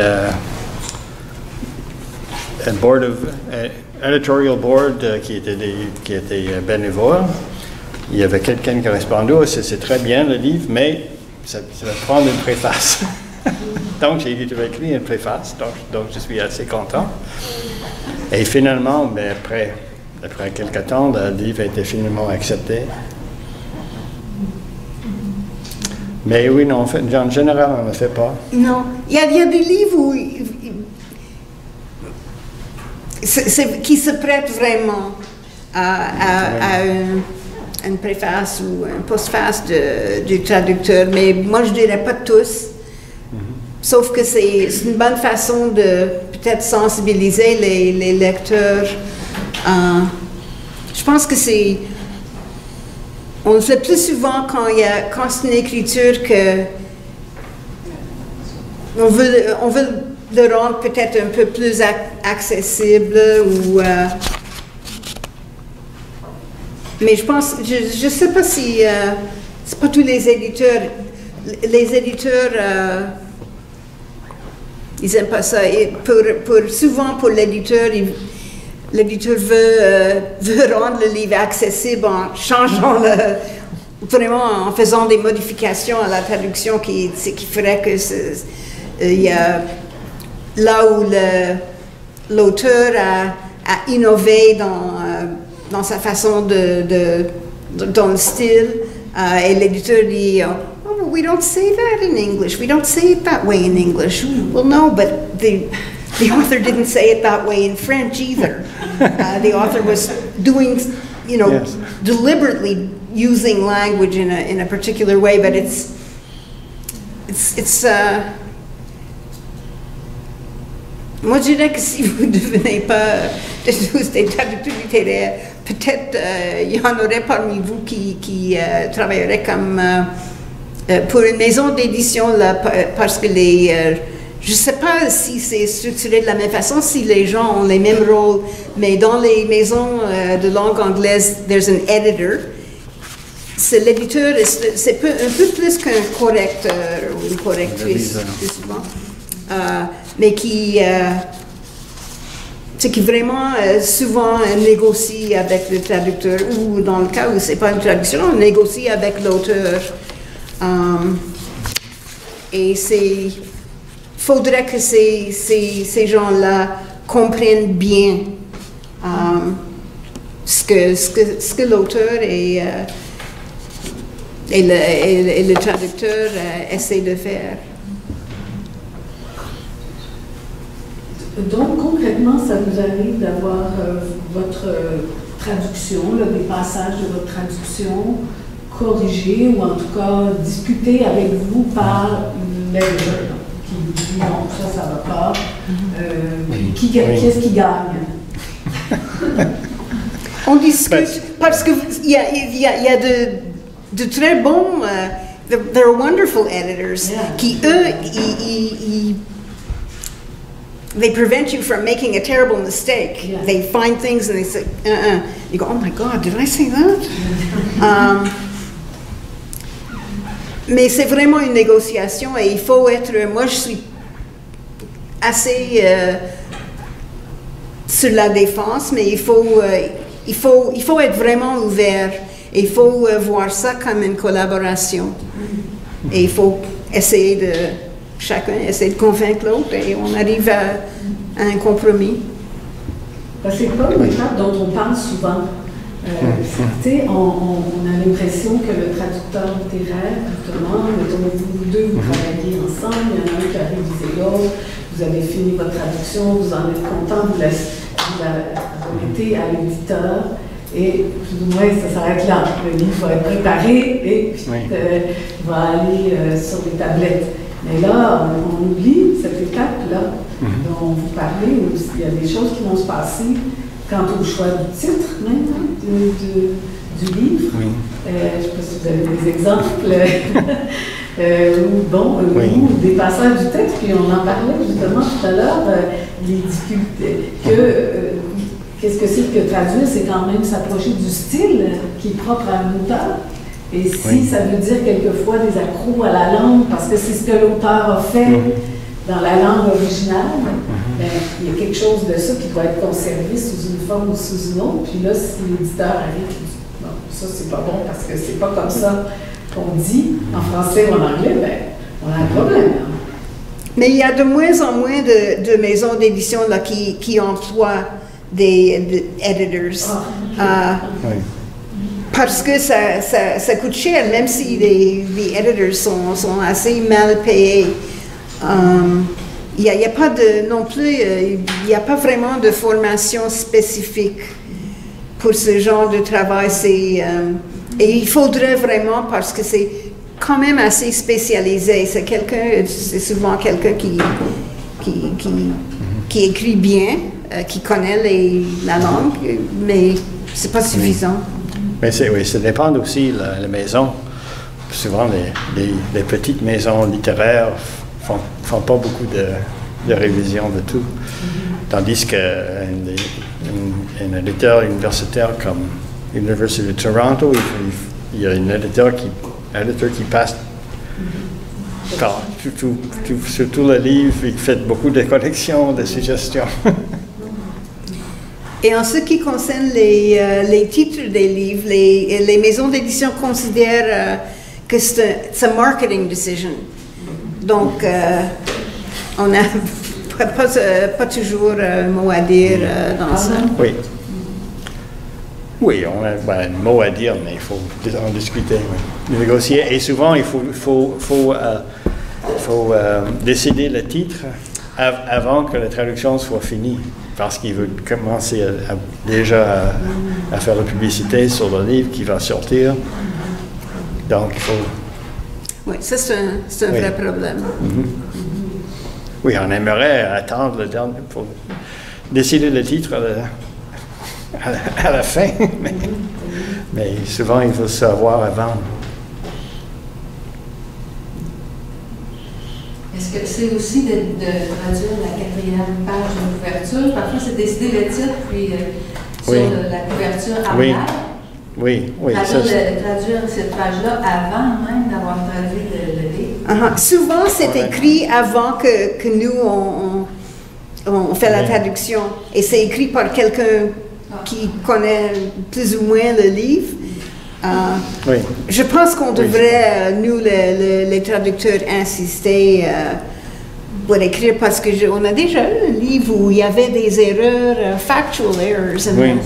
editorial board qui était bénévole. Il y avait quelqu'un qui répondait, c'est très bien le livre, mais ça va prendre une préface. Donc j'ai écrit une préface, donc je suis assez content. Et finalement, après quelques temps, le livre a été finalement accepté. Mais oui, non, en général, on ne le fait pas. Non. Il y a des livres qui se prêtent vraiment à une préface ou un postface du traducteur, mais moi je ne dirais pas tous. Sauf que c'est une bonne façon de peut-être sensibiliser les lecteurs. Je pense que on le fait plus souvent quand c'est une écriture que on veut le rendre peut-être un peu plus accessible ou... mais je pense, je ne sais pas si... c'est pas tous les éditeurs. Les éditeurs, ils n'aiment pas ça. Et souvent, pour l'éditeur, l'éditeur veut rendre le livre accessible en changeant vraiment en faisant des modifications à la traduction qui ferait que il y a là où l'auteur a innové dans sa façon dans le style, et l'éditeur dit oh, we don't say that in English, we don't say it that way in English. Well, no, but the author didn't say it that way in French either. The author was doing, yes, deliberately using language in a particular way, but it's moi je dirais que si vous ne devenez pas tous des traducteurs littéraires, peut-être il y en aurait parmi vous qui travailleraient comme pour une maison d'édition là, parce que je ne sais pas si c'est structuré de la même façon, si les gens ont les mêmes rôles, mais dans les maisons de langue anglaise, there's an editor. C'est l'éditeur, c'est un peu plus qu'un correcteur ou une correctrice, plus souvent, mais qui vraiment souvent négocie avec le traducteur, ou dans le cas où c'est pas une traduction, on négocie avec l'auteur. Et faudrait que ces gens-là comprennent bien ce que l'auteur et le traducteur essaient de faire. Donc, concrètement, ça vous arrive d'avoir votre traduction, des passages de votre traduction corrigés, ou en tout cas discutés avec vous par l'éditeur qui vous dit non, ça va pas. Qu'est-ce qui gagne? On discute parce qu'il y a de très bons, they're wonderful editors, qui eux, they prevent you from making a terrible mistake. Yeah. They find things and they say, You go, oh my God, did I say that? Mais c'est vraiment une négociation et il faut être, moi je suis assez sur la défense, mais il faut être vraiment ouvert. Et il faut voir ça comme une collaboration. Et il faut chacun essayer de convaincre l'autre et on arrive à un compromis. C'est pas une étape dont on parle souvent. On a l'impression que le traducteur littéraire, justement, vous deux, vous travaillez ensemble, il y en a un qui a révisé l'autre, vous avez fini votre traduction, vous en êtes content, vous la remettez à l'éditeur. Et plus ou moins, ça s'arrête là. Le livre va être préparé et il va aller sur les tablettes. Mais là, on oublie cette étape-là dont vous parlez, où il y a des choses qui vont se passer quant au choix du titre, même, du livre. Oui. Je ne sais pas si vous avez des exemples ou des passages du texte, puis on en parlait justement tout à l'heure, les difficultés qu'est-ce que c'est que traduire? C'est quand même s'approcher du style qui est propre à l'auteur. Et si ça veut dire quelquefois des accros à la langue, parce que c'est ce que l'auteur a fait dans la langue originale, ben, il y a quelque chose de ça qui doit être conservé sous une forme ou sous une autre. Puis là, si l'éditeur arrive et dit non, ça c'est pas bon parce que c'est pas comme ça qu'on dit en français ou en anglais, ben, on a un problème. Mais il y a de moins en moins de maisons d'édition là, qui emploient des editors. Parce que ça coûte cher, même si les editors sont assez mal payés. Il n'y a pas non plus, il n'y a pas vraiment de formation spécifique pour ce genre de travail. Et il faudrait vraiment, parce que c'est quand même assez spécialisé. C'est souvent quelqu'un qui écrit bien, qui connaît la langue, mais c'est pas suffisant. Mais ça dépend aussi la maison. Souvent, les petites maisons littéraires font pas beaucoup de révision de tout. Tandis qu'un éditeur universitaire comme l'Université de Toronto, il y a un éditeur qui passe par sur tout le livre, il fait beaucoup de corrections, de suggestions. Et en ce qui concerne les titres des livres, les maisons d'édition considèrent que c'est un marketing decision. Donc, on n'a pas toujours un mot à dire dans ça. Oui. Oui, on a un mot à dire, mais il faut en discuter, négocier. Et souvent, il faut décider le titre avant que la traduction soit finie, parce qu'il veut commencer déjà à faire la publicité sur le livre qui va sortir. Donc, il faut... Oui, ça, c'est un vrai problème. Oui, on aimerait attendre le dernier pour décider le titre à la fin, mais souvent il faut savoir avant. Est-ce que c'est aussi de traduire la 4e page de couverture? Parfois, c'est décider le titre, puis sur la couverture arrière. Oui. Traduire cette page-là avant même d'avoir traduit le livre. Souvent, c'est écrit avant que nous, on fait la traduction. Et c'est écrit par quelqu'un qui connaît plus ou moins le livre. Je pense qu'on devrait, nous, les traducteurs, insister pour écrire, parce qu'on a déjà eu un livre où il y avait des erreurs, factual errors in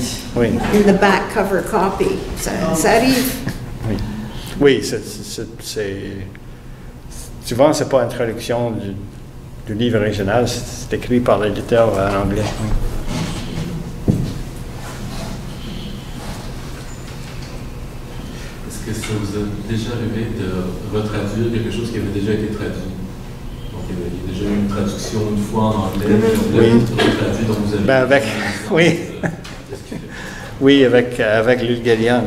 the back cover copy. Ça arrive. Oui, souvent, ce n'est pas une traduction du livre original, c'est écrit par l'éditeur en anglais. Est-ce que ça vous a déjà arrivé de retraduire quelque chose qui avait déjà été traduit? Donc, il y a déjà eu une traduction une fois en anglais, puis on l'a retraduit, donc vous avez... avec Lulgelian.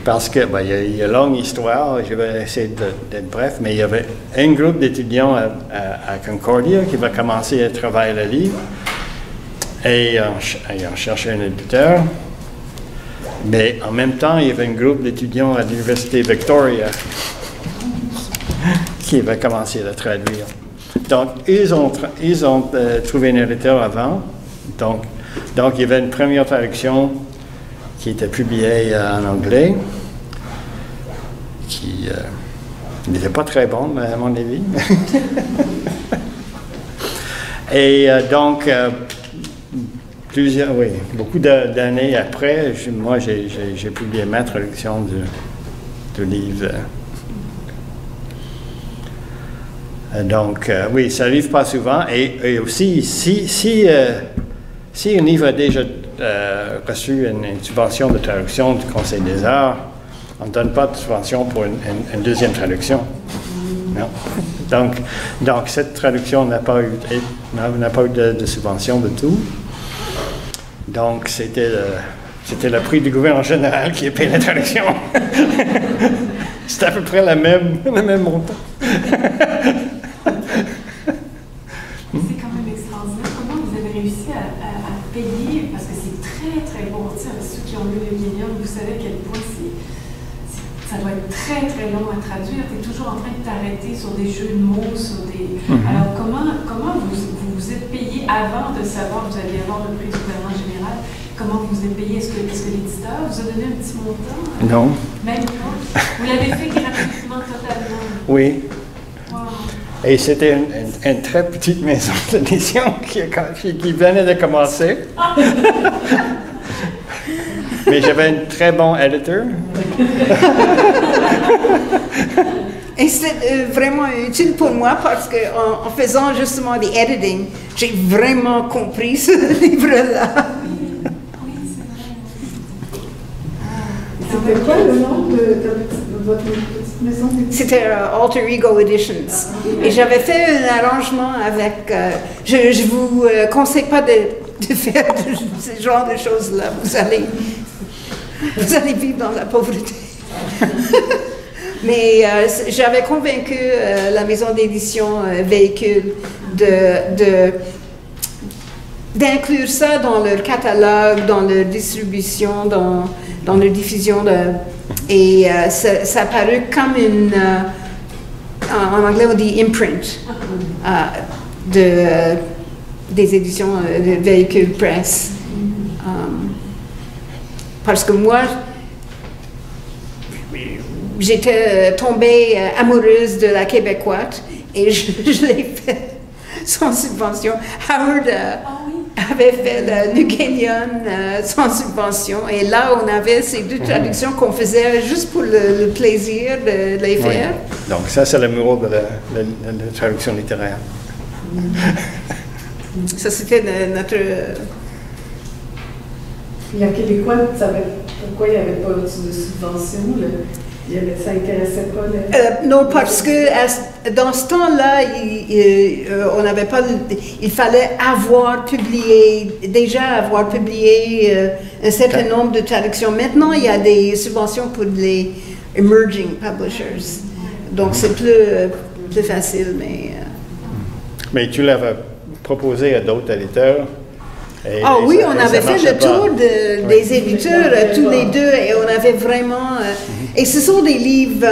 Parce que, il y a une longue histoire, je vais essayer d'être bref, mais il y avait un groupe d'étudiants à Concordia qui va commencer à travailler le livre, et on cherchait un éditeur. Mais en même temps, il y avait un groupe d'étudiants à l'Université Victoria qui va commencer à traduire. Donc, ils ont trouvé un éditeur avant. Donc, il y avait une première traduction qui était publiée en anglais, qui n'était pas très bonne, à mon avis. Et donc, beaucoup d'années après, moi, j'ai publié ma traduction du livre. Donc, oui, ça n'arrive pas souvent. Et aussi, si un livre a déjà reçu une subvention de traduction du Conseil des arts, on ne donne pas de subvention pour une deuxième traduction. Non. Donc, cette traduction n'a pas eu de subvention de tout. Donc, c'était le prix du gouvernement général qui a payé la traduction. C'est à peu près le même montant. C'est quand même extraordinaire. Comment vous avez réussi à payer? Parce que c'est très, très bon. Ceux qui ont lu le Guénion, vous savez à quel point ça doit être très, très long à traduire. Tu es toujours en train de t'arrêter sur des jeux de mots, sur des... Alors, comment vous êtes payé avant de savoir que vous alliez avoir le prix du gouvernement général? Comment vous êtes payé? Est-ce que l'éditeur vous a donné un petit montant? Non. Même pas? Vous l'avez fait gratuitement, totalement? Oui. Wow. Et c'était une très petite maison d'édition qui venait de commencer. Mais j'avais un très bon éditeur. Et c'est vraiment utile pour moi parce qu'en faisant justement des editing, j'ai vraiment compris ce livre-là. C'était quoi le nom de votre petite maison d'édition? C'était Alter Ego Editions. Et j'avais fait un arrangement avec... je ne vous conseille pas de faire ce genre de choses-là. Vous allez vivre dans la pauvreté. Mais j'avais convaincu la maison d'édition Véhicule d'inclure ça dans leur catalogue, dans leur distribution, dans leur diffusion. Et ça a paru comme une... en anglais, on dit imprint des éditions de Véhicule Press. Parce que moi, j'étais tombée amoureuse de la québécoise et je l'ai fait sans subvention. Howard avait fait le New Kenyon sans subvention et là on avait ces deux traductions qu'on faisait juste pour le plaisir de les faire. Oui. Donc ça c'est l'amour de la traduction littéraire. Ça c'était notre... La Québécois savait pourquoi il n'y avait pas de subvention. Ça n'intéressait pas non, parce que dans ce temps-là, on n'avait pas. Il fallait avoir publié un certain nombre de traductions. Maintenant, il y a des subventions pour les emerging publishers. Donc, c'est plus facile, mais... Mais tu l'avais proposé à d'autres éditeurs? Oui, on avait fait le tour des éditeurs tous les deux et on avait vraiment... et ce sont des livres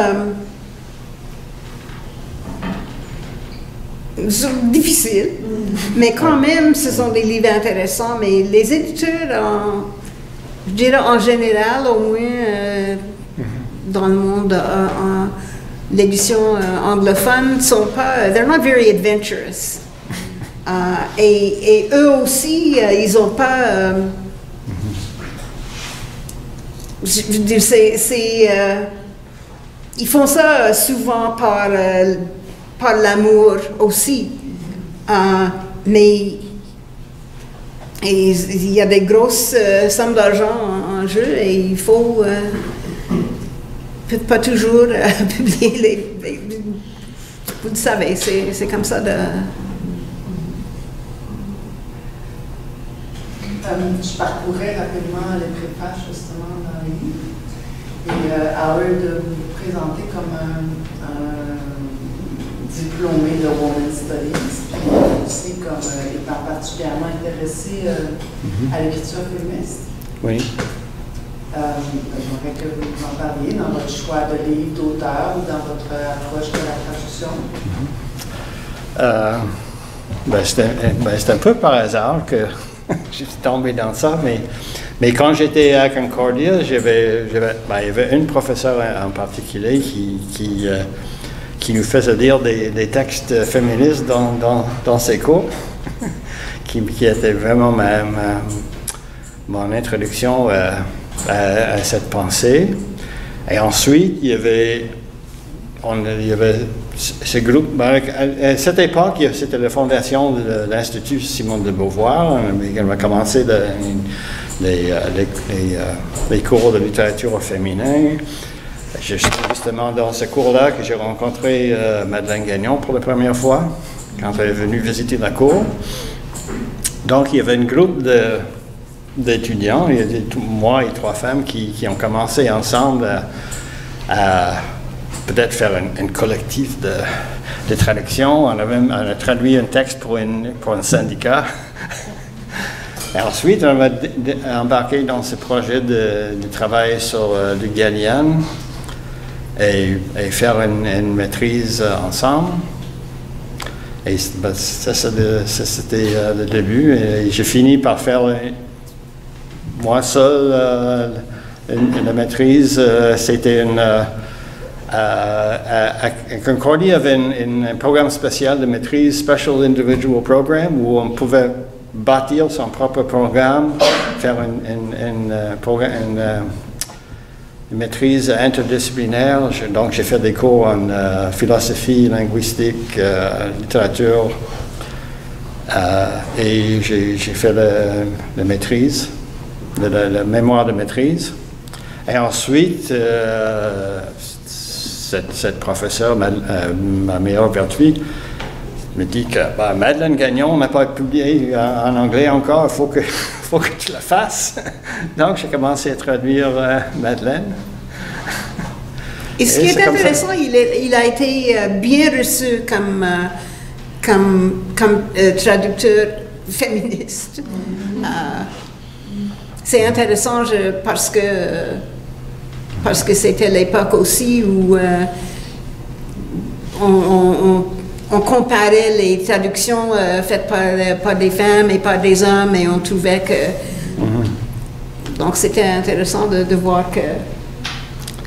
difficiles, mais quand même, ce sont des livres intéressants. Mais les éditeurs, je dirais en général, au moins dans le monde, l'édition anglophone, sont pas... They're not very adventurous. Et eux aussi, ils n'ont pas... je veux dire, ils font ça souvent par l'amour aussi. Mais il y a des grosses sommes d'argent en jeu et il faut peut-être pas toujours publier vous le savez, c'est comme ça de... Je parcourais rapidement les préfaces justement dans les livres. Et Howard vous présenter comme un diplômé de Women's Studies, puis aussi comme étant particulièrement intéressé à l'écriture féministe. Oui. J'aimerais que vous en parliez dans votre choix de livre, d'auteur ou dans votre approche de la traduction. C'est un peu par hasard que je suis tombé dans ça, mais quand j'étais à Concordia, il y avait une professeure en particulier qui nous faisait lire des textes féministes dans ses cours, qui était vraiment mon introduction à cette pensée. Et ensuite, il y avait ce groupe, à cette époque, c'était la fondation de l'Institut Simone de Beauvoir. On a commencé les cours de littérature au féminin. Je suis justement dans ce cours-là que j'ai rencontré Madeleine Gagnon pour la première fois, quand elle est venue visiter la cour. Donc, il y avait un groupe d'étudiants, moi et 3 femmes, qui ont commencé ensemble à peut-être faire un collectif de traduction. On a traduit un texte pour un syndicat. Et ensuite, on va embarquer dans ce projet de travail sur le Galian et faire une maîtrise ensemble. Et ça, c'était le début. Et j'ai fini par faire moi seul la maîtrise. C'était à Concordia, il y avait un programme spécial de maîtrise, Special Individual Program, où on pouvait bâtir son propre programme, faire une maîtrise interdisciplinaire. Donc, j'ai fait des cours en philosophie, linguistique, littérature, et j'ai fait la maîtrise, le mémoire de maîtrise. Et ensuite, cette professeure, ma meilleure vertu, me dit que Madeleine Gagnon n'a pas publié en anglais encore, il faut que tu la fasses. Donc, j'ai commencé à traduire Madeleine. Et ce qui est intéressant, il a été bien reçu comme traducteur féministe. C'est intéressant parce que c'était l'époque aussi où on comparait les traductions faites par des femmes et par des hommes, et on trouvait que... Donc c'était intéressant de voir qu'il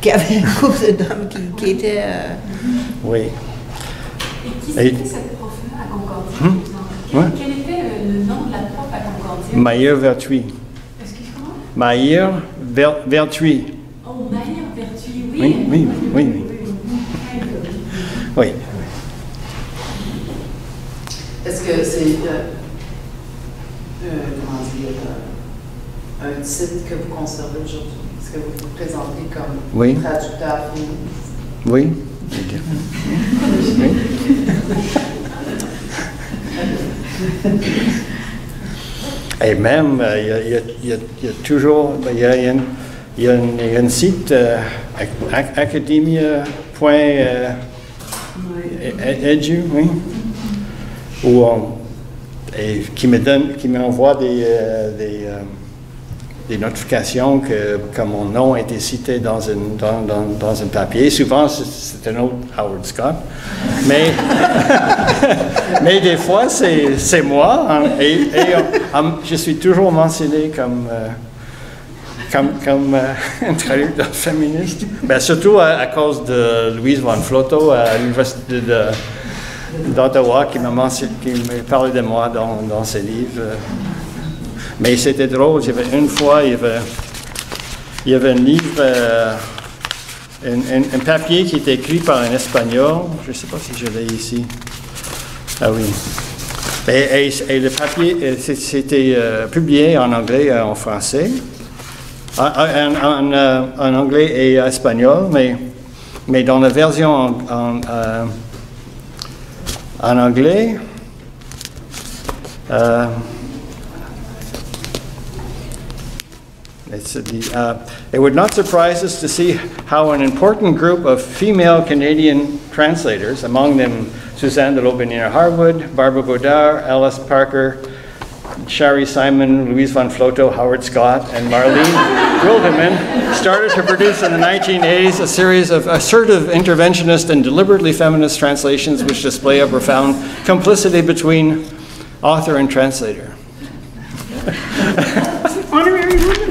y avait un couple d'hommes qui étaient... Oui. Et qui c'était cette prof-là à Concordia? Quel était le nom de la prof à Concordia? Maïr Vertuis. Excuse-moi? Maïr Vertuis. Oh, Maïr Vertuis, oui. Oui. Oui. Est-ce que c'est comment dire, un titre que vous conservez aujourd'hui? Est-ce que vous vous présentez comme traducteur féministe? Oui. Et même, il y a toujours, il y a un site, academia.edu, qui m'envoie des notifications que mon nom a été cité dans un papier. Souvent, c'est un autre Howard Scott. Mais des fois, c'est moi. Et je suis toujours mentionné comme un traducteur féministe. Ben, surtout à cause de Louise von Flotow à l'Université d'Ottawa qui m'a parlé de moi dans ses livres. Mais c'était drôle, une fois, il y avait un livre, un papier qui était écrit par un Espagnol, je ne sais pas si je l'ai ici. Ah oui. Et le papier, c'était publié en anglais et en français, en anglais et espagnol, mais dans la version en anglais, it would not surprise us to see how an important group of female Canadian translators, among them Suzanne de Lotbinière-Harwood, Barbara Godard, Alice Parker, Shari Simon, Louise von Flotow, Howard Scott, and Marlene Wilderman, started to produce in the 1980s a series of assertive interventionist and deliberately feminist translations which display a profound complicity between author and translator. Honorary woman.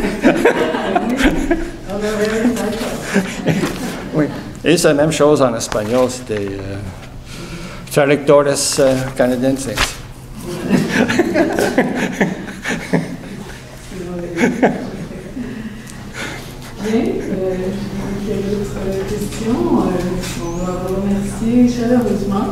Oui. Et c'est la même chose en espagnol, c'était traductores canadienses. Bien, il y a d'autres questions. On va vous remercier chaleureusement.